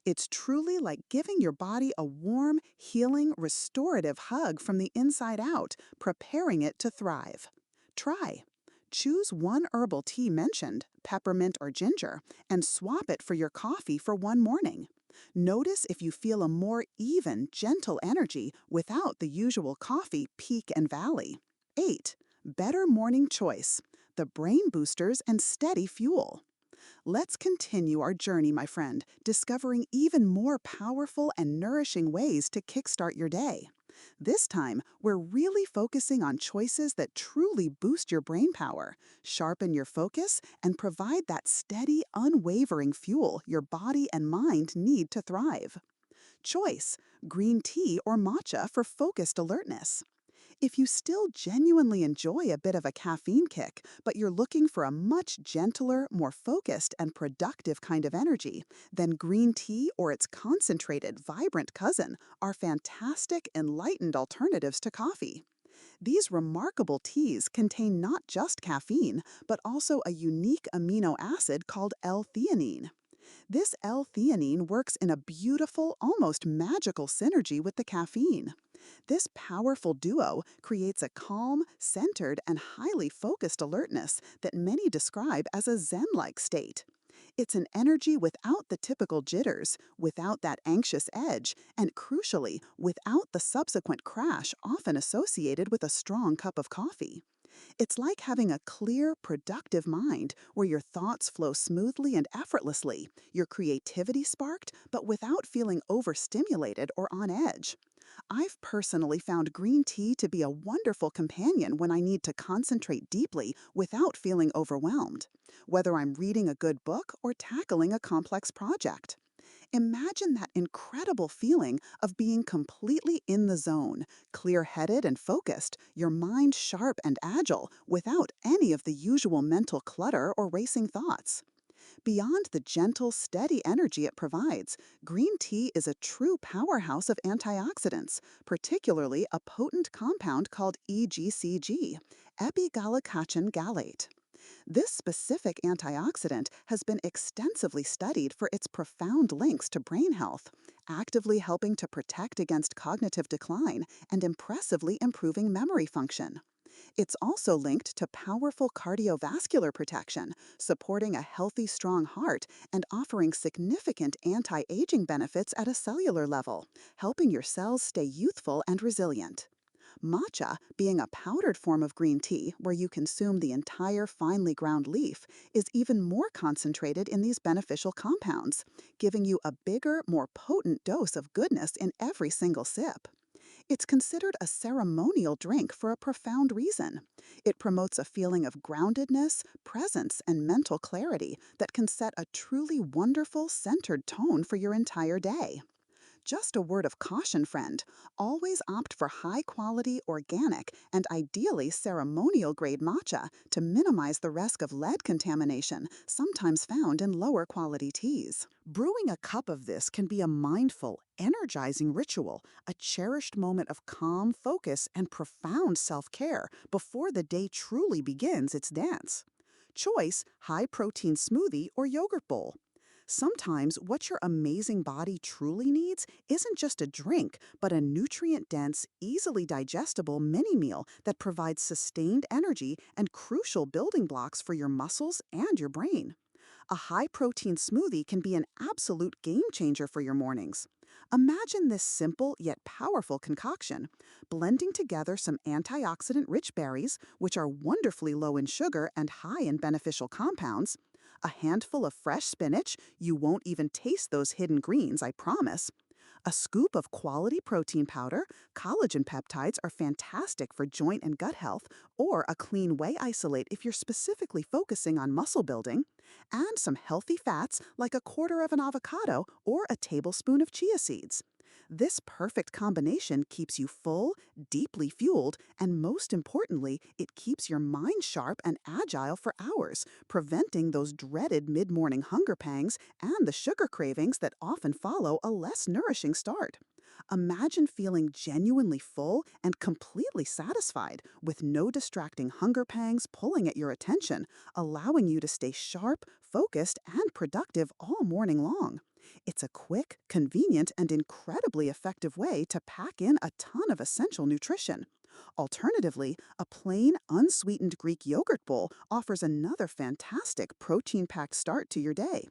It's truly like giving your body a warm, healing, restorative hug from the inside out, preparing it to thrive. Try. Choose one herbal tea mentioned, peppermint or ginger, and swap it for your coffee for one morning. Notice if you feel a more even, gentle energy without the usual coffee peak and valley. 8. Better morning choice: the brain boosters and steady fuel. Let's continue our journey, my friend, discovering even more powerful and nourishing ways to kickstart your day. This time, we're really focusing on choices that truly boost your brain power, sharpen your focus, and provide that steady, unwavering fuel your body and mind need to thrive. Choice: green tea or matcha for focused alertness. If you still genuinely enjoy a bit of a caffeine kick, but you're looking for a much gentler, more focused, and productive kind of energy, then green tea or its concentrated, vibrant cousin are fantastic, enlightened alternatives to coffee. These remarkable teas contain not just caffeine, but also a unique amino acid called L-theanine. This L-theanine works in a beautiful, almost magical synergy with the caffeine. This powerful duo creates a calm, centered, and highly focused alertness that many describe as a Zen-like state. It's an energy without the typical jitters, without that anxious edge, and crucially, without the subsequent crash often associated with a strong cup of coffee. It's like having a clear, productive mind where your thoughts flow smoothly and effortlessly, your creativity sparked, but without feeling overstimulated or on edge. I've personally found green tea to be a wonderful companion when I need to concentrate deeply without feeling overwhelmed, whether I'm reading a good book or tackling a complex project. Imagine that incredible feeling of being completely in the zone, clear-headed and focused, your mind sharp and agile, without any of the usual mental clutter or racing thoughts. Beyond the gentle, steady energy it provides, green tea is a true powerhouse of antioxidants, particularly a potent compound called EGCG, epigallocatechin gallate. This specific antioxidant has been extensively studied for its profound links to brain health, actively helping to protect against cognitive decline and impressively improving memory function. It's also linked to powerful cardiovascular protection, supporting a healthy, strong heart and offering significant anti-aging benefits at a cellular level, helping your cells stay youthful and resilient. Matcha, being a powdered form of green tea where you consume the entire finely ground leaf, is even more concentrated in these beneficial compounds, giving you a bigger, more potent dose of goodness in every single sip. It's considered a ceremonial drink for a profound reason. It promotes a feeling of groundedness, presence, and mental clarity that can set a truly wonderful, centered tone for your entire day. Just a word of caution, friend. Always opt for high quality, organic, and ideally ceremonial grade matcha to minimize the risk of lead contamination, sometimes found in lower quality teas. Brewing a cup of this can be a mindful, energizing ritual, a cherished moment of calm focus and profound self care before the day truly begins its dance. Choice: high protein smoothie or yogurt bowl. Sometimes what your amazing body truly needs isn't just a drink, but a nutrient dense, easily digestible mini meal that provides sustained energy and crucial building blocks for your muscles and your brain. A high protein smoothie can be an absolute game changer for your mornings. Imagine this simple yet powerful concoction: blending together some antioxidant rich berries, which are wonderfully low in sugar and high in beneficial compounds, a handful of fresh spinach — you won't even taste those hidden greens, I promise — a scoop of quality protein powder — collagen peptides are fantastic for joint and gut health — or a clean whey isolate if you're specifically focusing on muscle building, and some healthy fats like a quarter of an avocado or a tablespoon of chia seeds. This perfect combination keeps you full, deeply fueled, and most importantly, it keeps your mind sharp and agile for hours, preventing those dreaded mid morning hunger pangs and the sugar cravings that often follow a less nourishing start. Imagine feeling genuinely full and completely satisfied, with no distracting hunger pangs pulling at your attention, allowing you to stay sharp, focused, and productive all morning long. It's a quick, convenient, and incredibly effective way to pack in a ton of essential nutrition. Alternatively, a plain, unsweetened Greek yogurt bowl offers another fantastic protein packed start to your day.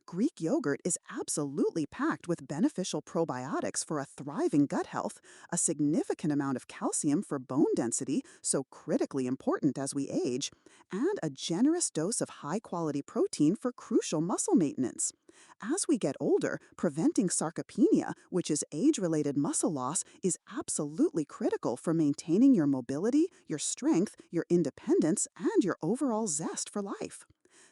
Greek yogurt is absolutely packed with beneficial probiotics for a thriving gut health, a significant amount of calcium for bone density, so critically important as we age, and a generous dose of high quality protein for crucial muscle maintenance. As we get older, preventing sarcopenia, which is age related muscle loss, is absolutely critical for maintaining your mobility, your strength, your independence, and your overall zest for life.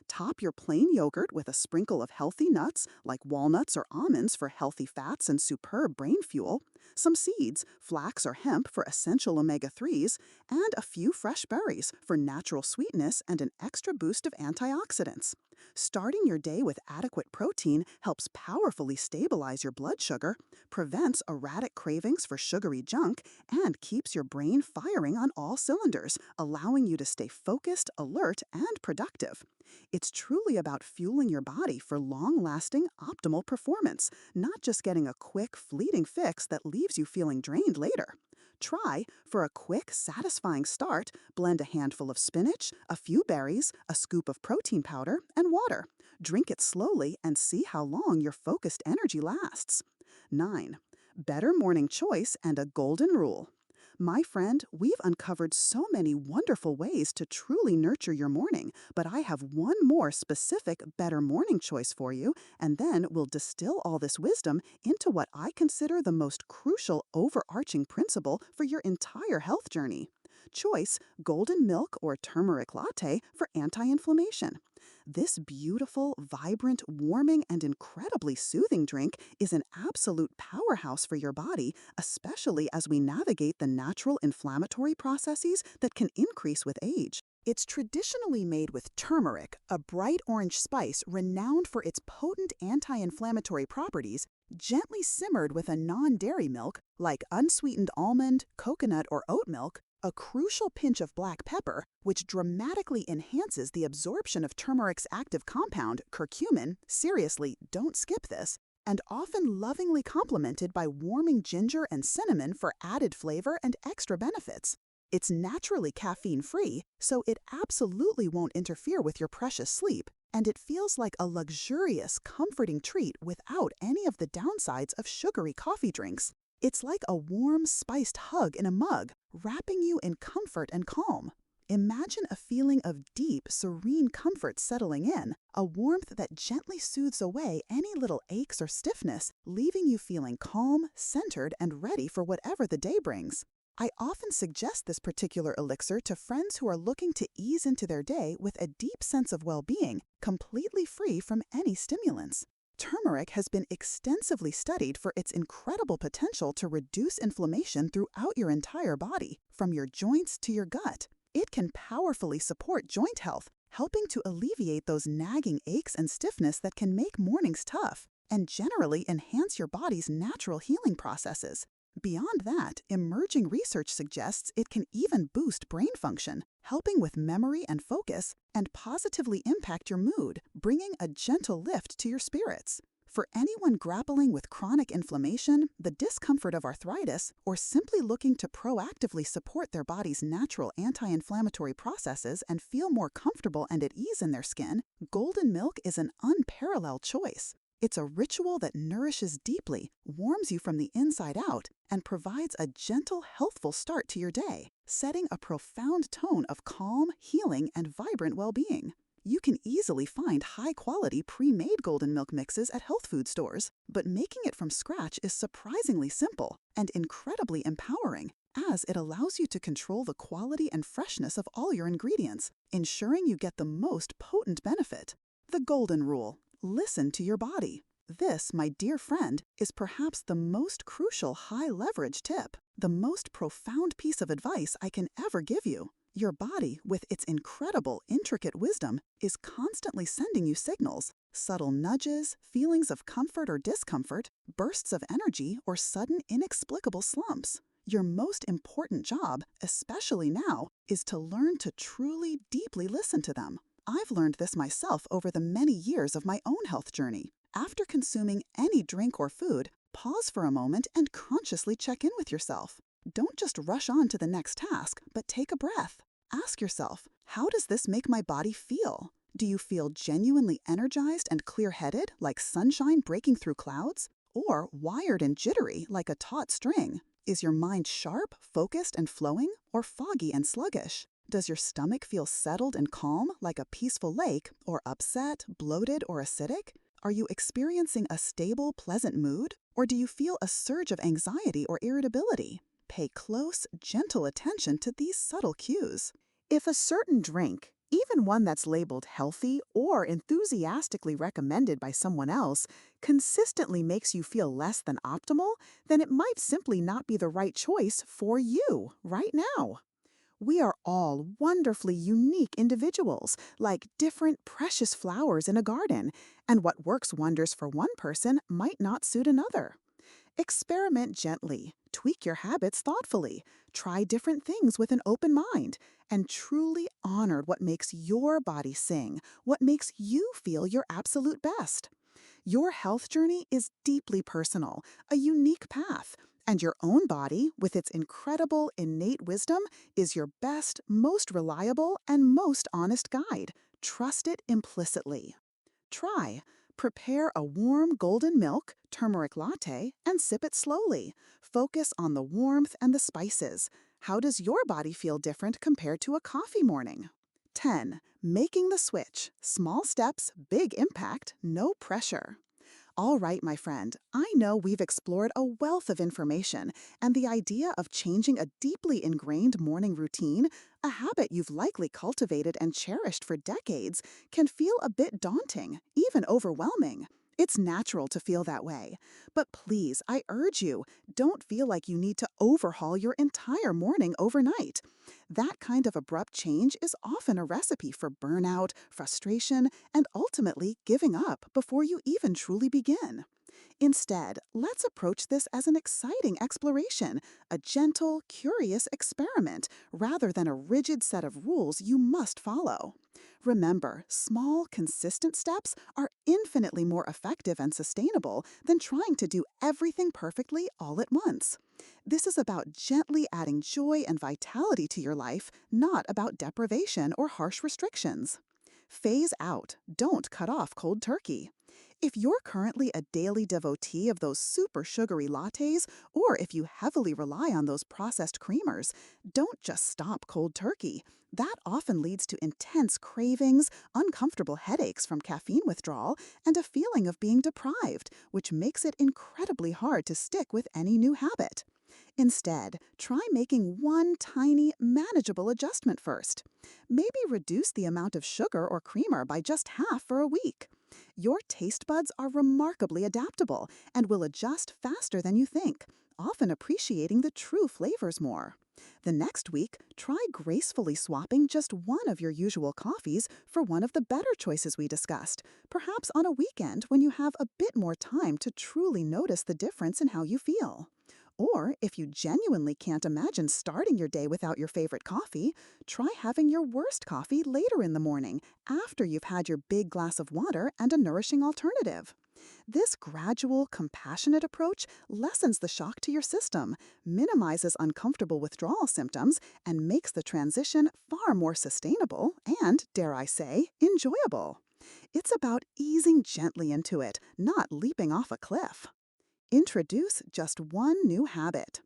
Top your plain yogurt with a sprinkle of healthy nuts like walnuts or almonds for healthy fats and superb brain fuel, some seeds, flax or hemp for essential omega 3s, and a few fresh berries for natural sweetness and an extra boost of antioxidants. Starting your day with adequate protein helps powerfully stabilize your blood sugar, prevents erratic cravings for sugary junk, and keeps your brain firing on all cylinders, allowing you to stay focused, alert, and productive. It's truly about fueling your body for long-lasting, optimal performance, not just getting a quick, fleeting fix that leaves you feeling drained later. Try, for a quick, satisfying start, blend a handful of spinach, a few berries, a scoop of protein powder, and water. Drink it slowly and see how long your focused energy lasts. 9. Better morning choice and a golden rule. My friend, we've uncovered so many wonderful ways to truly nurture your morning, but I have one more specific better morning choice for you, and then we'll distill all this wisdom into what I consider the most crucial overarching principle for your entire health journey. Choice: golden milk or turmeric latte for anti-inflammation. This beautiful, vibrant, warming, and incredibly soothing drink is an absolute powerhouse for your body, especially as we navigate the natural inflammatory processes that can increase with age. It's traditionally made with turmeric, a bright orange spice renowned for its potent anti-inflammatory properties, gently simmered with a non-dairy milk like unsweetened almond, coconut, or oat milk, a crucial pinch of black pepper, which dramatically enhances the absorption of turmeric's active compound, curcumin — seriously, don't skip this — and often lovingly complemented by warming ginger and cinnamon for added flavor and extra benefits. It's naturally caffeine-free, so it absolutely won't interfere with your precious sleep, and it feels like a luxurious, comforting treat without any of the downsides of sugary coffee drinks. It's like a warm, spiced hug in a mug, wrapping you in comfort and calm. Imagine a feeling of deep, serene comfort settling in, a warmth that gently soothes away any little aches or stiffness, leaving you feeling calm, centered, and ready for whatever the day brings. I often suggest this particular elixir to friends who are looking to ease into their day with a deep sense of well-being, completely free from any stimulants. Turmeric has been extensively studied for its incredible potential to reduce inflammation throughout your entire body, from your joints to your gut. It can powerfully support joint health, helping to alleviate those nagging aches and stiffness that can make mornings tough, and generally enhance your body's natural healing processes. Beyond that, emerging research suggests it can even boost brain function, helping with memory and focus, and positively impact your mood, bringing a gentle lift to your spirits. For anyone grappling with chronic inflammation, the discomfort of arthritis, or simply looking to proactively support their body's natural anti-inflammatory processes and feel more comfortable and at ease in their skin, golden milk is an unparalleled choice. It's a ritual that nourishes deeply, warms you from the inside out, and provides a gentle, healthful start to your day, setting a profound tone of calm, healing, and vibrant well-being. You can easily find high-quality pre-made golden milk mixes at health food stores, but making it from scratch is surprisingly simple and incredibly empowering, as it allows you to control the quality and freshness of all your ingredients, ensuring you get the most potent benefit. The golden rule: listen to your body. This, my dear friend, is perhaps the most crucial high-leverage tip, the most profound piece of advice I can ever give you. Your body, with its incredible, intricate wisdom, is constantly sending you signals, subtle nudges, feelings of comfort or discomfort, bursts of energy, or sudden, inexplicable slumps. Your most important job, especially now, is to learn to truly, deeply listen to them. I've learned this myself over the many years of my own health journey. After consuming any drink or food, pause for a moment and consciously check in with yourself. Don't just rush on to the next task, but take a breath. Ask yourself, how does this make my body feel? Do you feel genuinely energized and clear-headed, like sunshine breaking through clouds? Or wired and jittery, like a taut string? Is your mind sharp, focused, and flowing, or foggy and sluggish? Does your stomach feel settled and calm, like a peaceful lake, or upset, bloated, or acidic? Are you experiencing a stable, pleasant mood, or do you feel a surge of anxiety or irritability? Pay close, gentle attention to these subtle cues. If a certain drink, even one that's labeled healthy or enthusiastically recommended by someone else, consistently makes you feel less than optimal, then it might simply not be the right choice for you right now. We are all wonderfully unique individuals, like different precious flowers in a garden, and what works wonders for one person might not suit another. Experiment gently, tweak your habits thoughtfully, try different things with an open mind, and truly honor what makes your body sing, what makes you feel your absolute best. Your health journey is deeply personal, a unique path, and your own body, with its incredible innate wisdom, is your best, most reliable, and most honest guide. Trust it implicitly. Try. Prepare a warm golden milk, turmeric latte, and sip it slowly. Focus on the warmth and the spices. How does your body feel different compared to a coffee morning? 10. Making the switch. Small steps, big impact, no pressure. All right, my friend, I know we've explored a wealth of information, and the idea of changing a deeply ingrained morning routine, a habit you've likely cultivated and cherished for decades, can feel a bit daunting, even overwhelming. It's natural to feel that way. But please, I urge you, don't feel like you need to overhaul your entire morning overnight. That kind of abrupt change is often a recipe for burnout, frustration, and ultimately giving up before you even truly begin. Instead, let's approach this as an exciting exploration, a gentle, curious experiment, rather than a rigid set of rules you must follow. Remember, small, consistent steps are infinitely more effective and sustainable than trying to do everything perfectly all at once. This is about gently adding joy and vitality to your life, not about deprivation or harsh restrictions. Phase out. Don't cut off cold turkey. If you're currently a daily devotee of those super sugary lattes, or if you heavily rely on those processed creamers, don't just stop cold turkey. That often leads to intense cravings, uncomfortable headaches from caffeine withdrawal, and a feeling of being deprived, which makes it incredibly hard to stick with any new habit. Instead, try making one tiny, manageable adjustment first. Maybe reduce the amount of sugar or creamer by just half for a week. Your taste buds are remarkably adaptable and will adjust faster than you think, often appreciating the true flavors more. The next week, try gracefully swapping just one of your usual coffees for one of the better choices we discussed, perhaps on a weekend when you have a bit more time to truly notice the difference in how you feel. Or, if you genuinely can't imagine starting your day without your favorite coffee, try having your worst coffee later in the morning, after you've had your big glass of water and a nourishing alternative. This gradual, compassionate approach lessens the shock to your system, minimizes uncomfortable withdrawal symptoms, and makes the transition far more sustainable and, dare I say, enjoyable. It's about easing gently into it, not leaping off a cliff. Introduce just one new habit.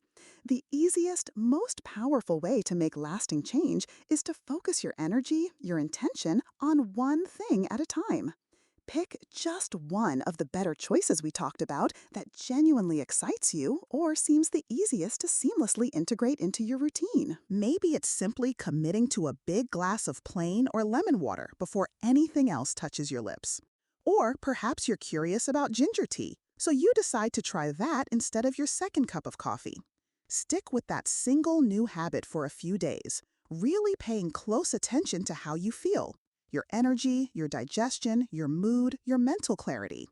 The easiest, most powerful way to make lasting change is to focus your energy, your intention, on one thing at a time. Pick just one of the better choices we talked about that genuinely excites you or seems the easiest to seamlessly integrate into your routine. Maybe it's simply committing to a big glass of plain or lemon water before anything else touches your lips. Or perhaps you're curious about ginger tea, so you decide to try that instead of your second cup of coffee. Stick with that single new habit for a few days, really paying close attention to how you feel, your energy, your digestion, your mood, your mental clarity.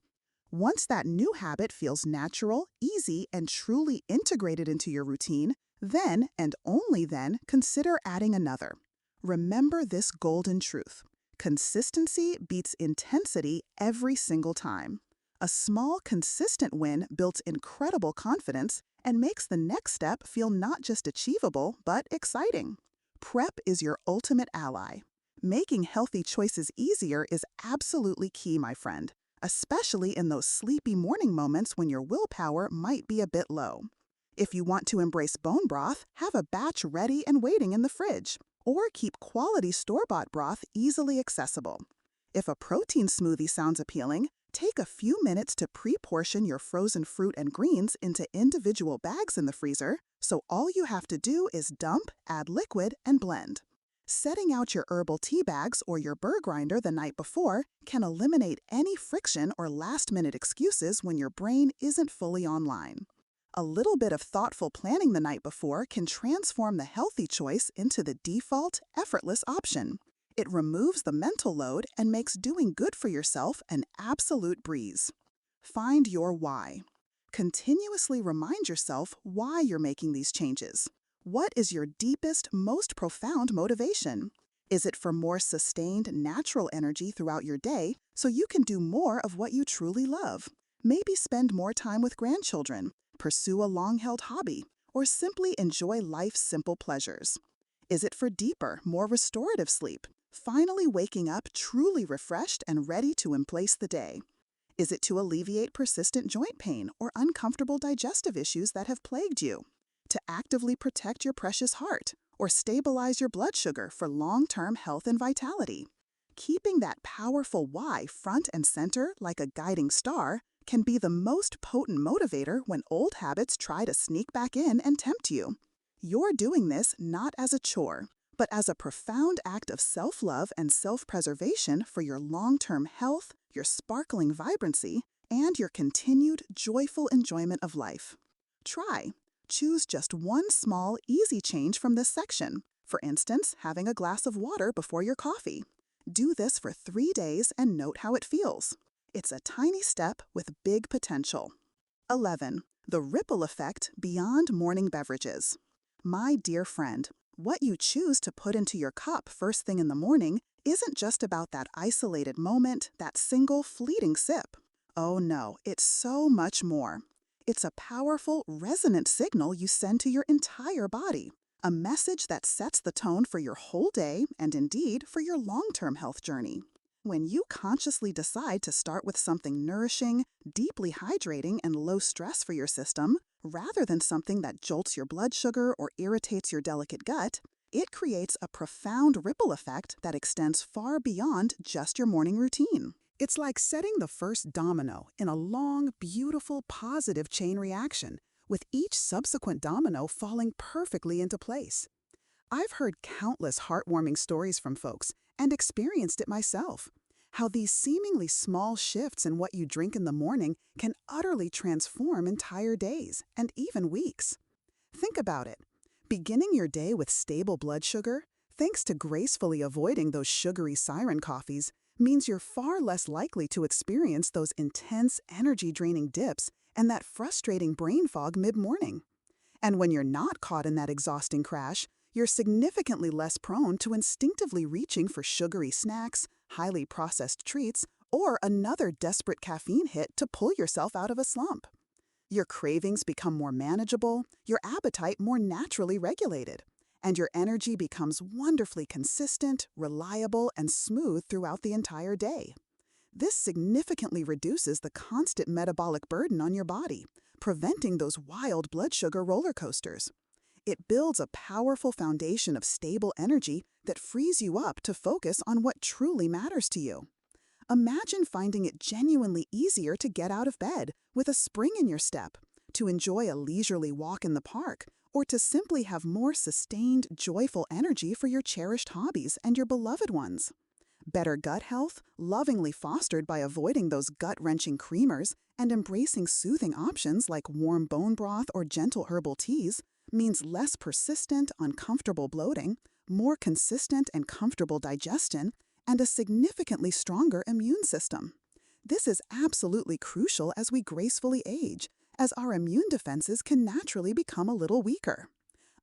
Once that new habit feels natural, easy, and truly integrated into your routine, then, and only then, consider adding another. Remember this golden truth. Consistency beats intensity every single time. A small, consistent win builds incredible confidence and makes the next step feel not just achievable, but exciting. Prep is your ultimate ally. Making healthy choices easier is absolutely key, my friend, especially in those sleepy morning moments when your willpower might be a bit low. If you want to embrace bone broth, have a batch ready and waiting in the fridge, or keep quality store-bought broth easily accessible. If a protein smoothie sounds appealing, take a few minutes to pre-portion your frozen fruit and greens into individual bags in the freezer, so all you have to do is dump, add liquid, and blend. Setting out your herbal tea bags or your burr grinder the night before can eliminate any friction or last-minute excuses when your brain isn't fully online. A little bit of thoughtful planning the night before can transform the healthy choice into the default, effortless option. It removes the mental load and makes doing good for yourself an absolute breeze. Find your why. Continuously remind yourself why you're making these changes. What is your deepest, most profound motivation? Is it for more sustained, natural energy throughout your day so you can do more of what you truly love? Maybe spend more time with grandchildren, pursue a long-held hobby, or simply enjoy life's simple pleasures. Is it for deeper, more restorative sleep, finally waking up truly refreshed and ready to embrace the day? Is it to alleviate persistent joint pain or uncomfortable digestive issues that have plagued you? To actively protect your precious heart or stabilize your blood sugar for long-term health and vitality? Keeping that powerful why front and center like a guiding star can be the most potent motivator when old habits try to sneak back in and tempt you. You're doing this not as a chore, but as a profound act of self-love and self-preservation for your long-term health, your sparkling vibrancy, and your continued joyful enjoyment of life. Try. Choose just one small, easy change from this section. For instance, having a glass of water before your coffee. Do this for 3 days and note how it feels. It's a tiny step with big potential. 11. The ripple effect beyond morning beverages. My dear friend, what you choose to put into your cup first thing in the morning isn't just about that isolated moment, that single fleeting sip. Oh no, it's so much more. It's a powerful, resonant signal you send to your entire body, a message that sets the tone for your whole day and indeed for your long-term health journey. When you consciously decide to start with something nourishing, deeply hydrating, and low stress for your system, rather than something that jolts your blood sugar or irritates your delicate gut, it creates a profound ripple effect that extends far beyond just your morning routine. It's like setting the first domino in a long, beautiful, positive chain reaction, with each subsequent domino falling perfectly into place. I've heard countless heartwarming stories from folks and experienced it myself. How these seemingly small shifts in what you drink in the morning can utterly transform entire days and even weeks. Think about it. Beginning your day with stable blood sugar, thanks to gracefully avoiding those sugary Siren coffees, means you're far less likely to experience those intense, energy-draining dips and that frustrating brain fog mid-morning. And when you're not caught in that exhausting crash, you're significantly less prone to instinctively reaching for sugary snacks, highly processed treats, or another desperate caffeine hit to pull yourself out of a slump. Your cravings become more manageable, your appetite more naturally regulated, and your energy becomes wonderfully consistent, reliable, and smooth throughout the entire day. This significantly reduces the constant metabolic burden on your body, preventing those wild blood sugar roller coasters. It builds a powerful foundation of stable energy that frees you up to focus on what truly matters to you. Imagine finding it genuinely easier to get out of bed with a spring in your step, to enjoy a leisurely walk in the park, or to simply have more sustained, joyful energy for your cherished hobbies and your beloved ones. Better gut health, lovingly fostered by avoiding those gut-wrenching creamers and embracing soothing options like warm bone broth or gentle herbal teas, means less persistent, uncomfortable bloating, more consistent and comfortable digestion, and a significantly stronger immune system. This is absolutely crucial as we gracefully age, as our immune defenses can naturally become a little weaker.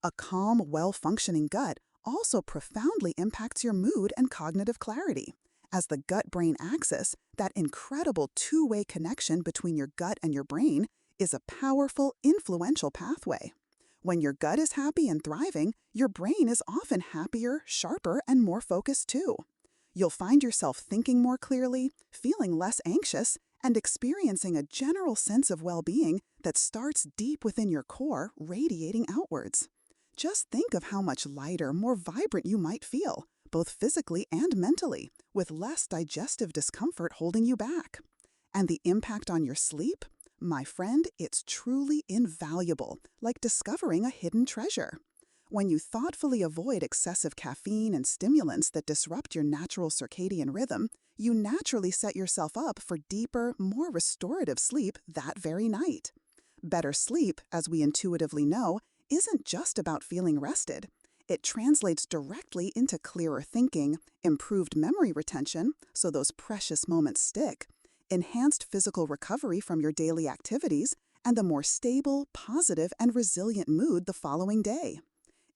A calm, well-functioning gut also profoundly impacts your mood and cognitive clarity, as the gut-brain axis, that incredible two-way connection between your gut and your brain, is a powerful, influential pathway. When your gut is happy and thriving, your brain is often happier, sharper, and more focused too. You'll find yourself thinking more clearly, feeling less anxious, and experiencing a general sense of well-being that starts deep within your core, radiating outwards. Just think of how much lighter, more vibrant you might feel, both physically and mentally, with less digestive discomfort holding you back. And the impact on your sleep? My friend, it's truly invaluable, like discovering a hidden treasure. When you thoughtfully avoid excessive caffeine and stimulants that disrupt your natural circadian rhythm, you naturally set yourself up for deeper, more restorative sleep that very night. Better sleep, as we intuitively know, isn't just about feeling rested. It translates directly into clearer thinking, improved memory retention, so those precious moments stick, enhanced physical recovery from your daily activities, and a more stable, positive, and resilient mood the following day.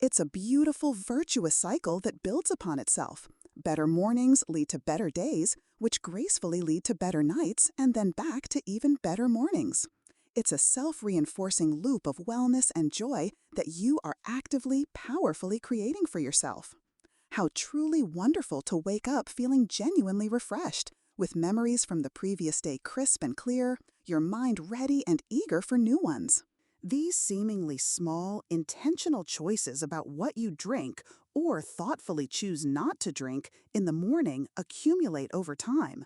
It's a beautiful, virtuous cycle that builds upon itself. Better mornings lead to better days, which gracefully lead to better nights, and then back to even better mornings. It's a self-reinforcing loop of wellness and joy that you are actively, powerfully creating for yourself. How truly wonderful to wake up feeling genuinely refreshed, with memories from the previous day crisp and clear, your mind ready and eager for new ones. These seemingly small, intentional choices about what you drink or thoughtfully choose not to drink in the morning accumulate over time.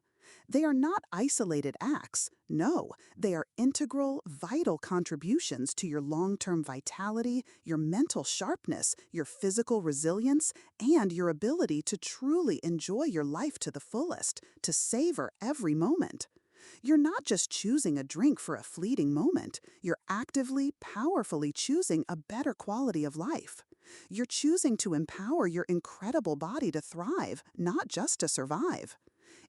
They are not isolated acts. No, they are integral, vital contributions to your long-term vitality, your mental sharpness, your physical resilience, and your ability to truly enjoy your life to the fullest, to savor every moment. You're not just choosing a drink for a fleeting moment. You're actively, powerfully choosing a better quality of life. You're choosing to empower your incredible body to thrive, not just to survive.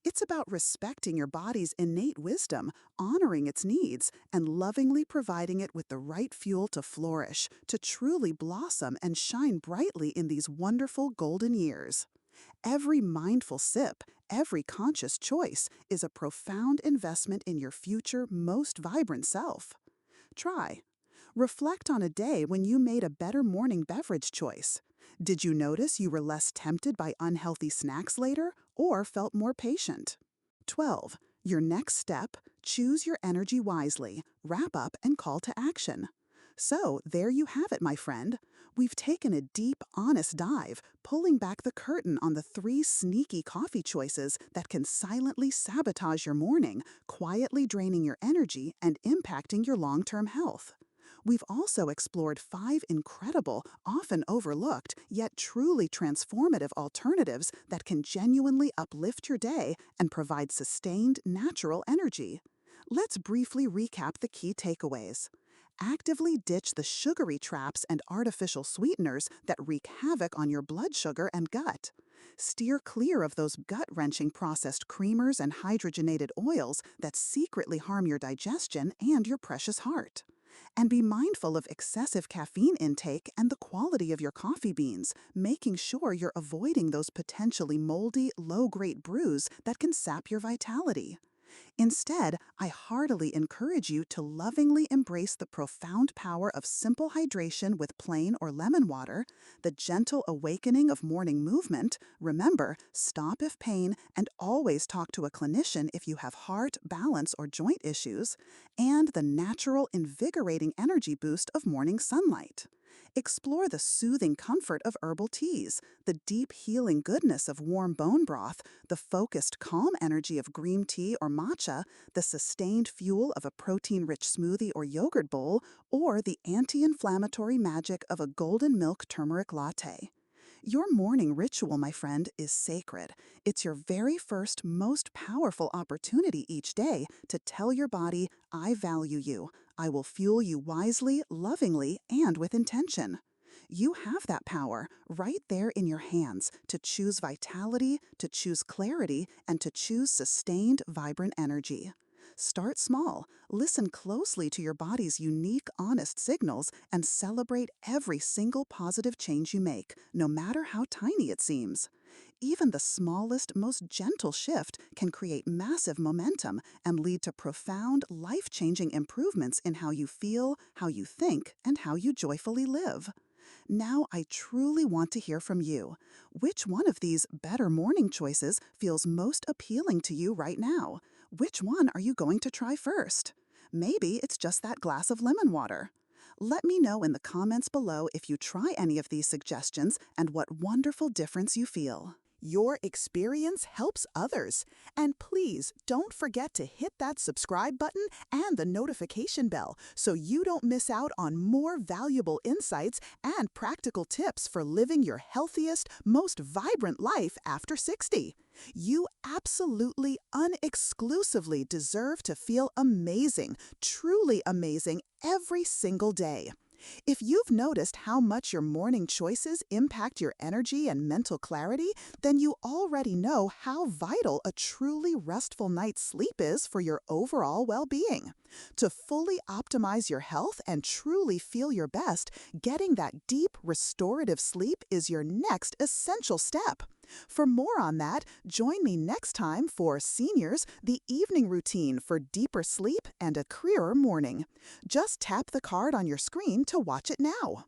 It's about respecting your body's innate wisdom, honoring its needs, and lovingly providing it with the right fuel to flourish, to truly blossom and shine brightly in these wonderful golden years. Every mindful sip, every conscious choice is a profound investment in your future most vibrant self. Try. Reflect on a day when you made a better morning beverage choice. Did you notice you were less tempted by unhealthy snacks later, or felt more patient. 12. Your next step, choose your energy wisely, wrap up, and call to action. So, there you have it, my friend. We've taken a deep, honest dive, pulling back the curtain on the 3 sneaky coffee choices that can silently sabotage your morning, quietly draining your energy and impacting your long-term health. We've also explored 5 incredible, often overlooked, yet truly transformative alternatives that can genuinely uplift your day and provide sustained, natural energy. Let's briefly recap the key takeaways. Actively ditch the sugary traps and artificial sweeteners that wreak havoc on your blood sugar and gut. Steer clear of those gut-wrenching processed creamers and hydrogenated oils that secretly harm your digestion and your precious heart. And be mindful of excessive caffeine intake and the quality of your coffee beans, making sure you're avoiding those potentially moldy, low-grade brews that can sap your vitality. Instead, I heartily encourage you to lovingly embrace the profound power of simple hydration with plain or lemon water, the gentle awakening of morning movement. Remember, stop if pain, and always talk to a clinician if you have heart, balance, or joint issues, and the natural, invigorating energy boost of morning sunlight. Explore the soothing comfort of herbal teas, the deep healing goodness of warm bone broth, the focused calm energy of green tea or matcha, the sustained fuel of a protein-rich smoothie or yogurt bowl, or the anti-inflammatory magic of a golden milk turmeric latte. Your morning ritual, my friend, is sacred. It's your very first, most powerful opportunity each day to tell your body, I value you. I will fuel you wisely, lovingly, and with intention. You have that power right there in your hands to choose vitality, to choose clarity, and to choose sustained, vibrant energy. Start small, listen closely to your body's unique, honest signals, and celebrate every single positive change you make, no matter how tiny it seems. Even the smallest, most gentle shift can create massive momentum and lead to profound, life-changing improvements in how you feel, how you think, and how you joyfully live. Now, I truly want to hear from you. Which one of these better morning choices feels most appealing to you right now? Which one are you going to try first? Maybe it's just that glass of lemon water. Let me know in the comments below if you try any of these suggestions and what wonderful difference you feel. Your experience helps others. And please don't forget to hit that subscribe button and the notification bell so you don't miss out on more valuable insights and practical tips for living your healthiest, most vibrant life after 60. You absolutely, unexclusively deserve to feel amazing, truly amazing every single day. If you've noticed how much your morning choices impact your energy and mental clarity, then you already know how vital a truly restful night's sleep is for your overall well-being. To fully optimize your health and truly feel your best, getting that deep, restorative sleep is your next essential step. For more on that, join me next time for Seniors, the evening routine for deeper sleep and a clearer morning. Just tap the card on your screen to watch it now.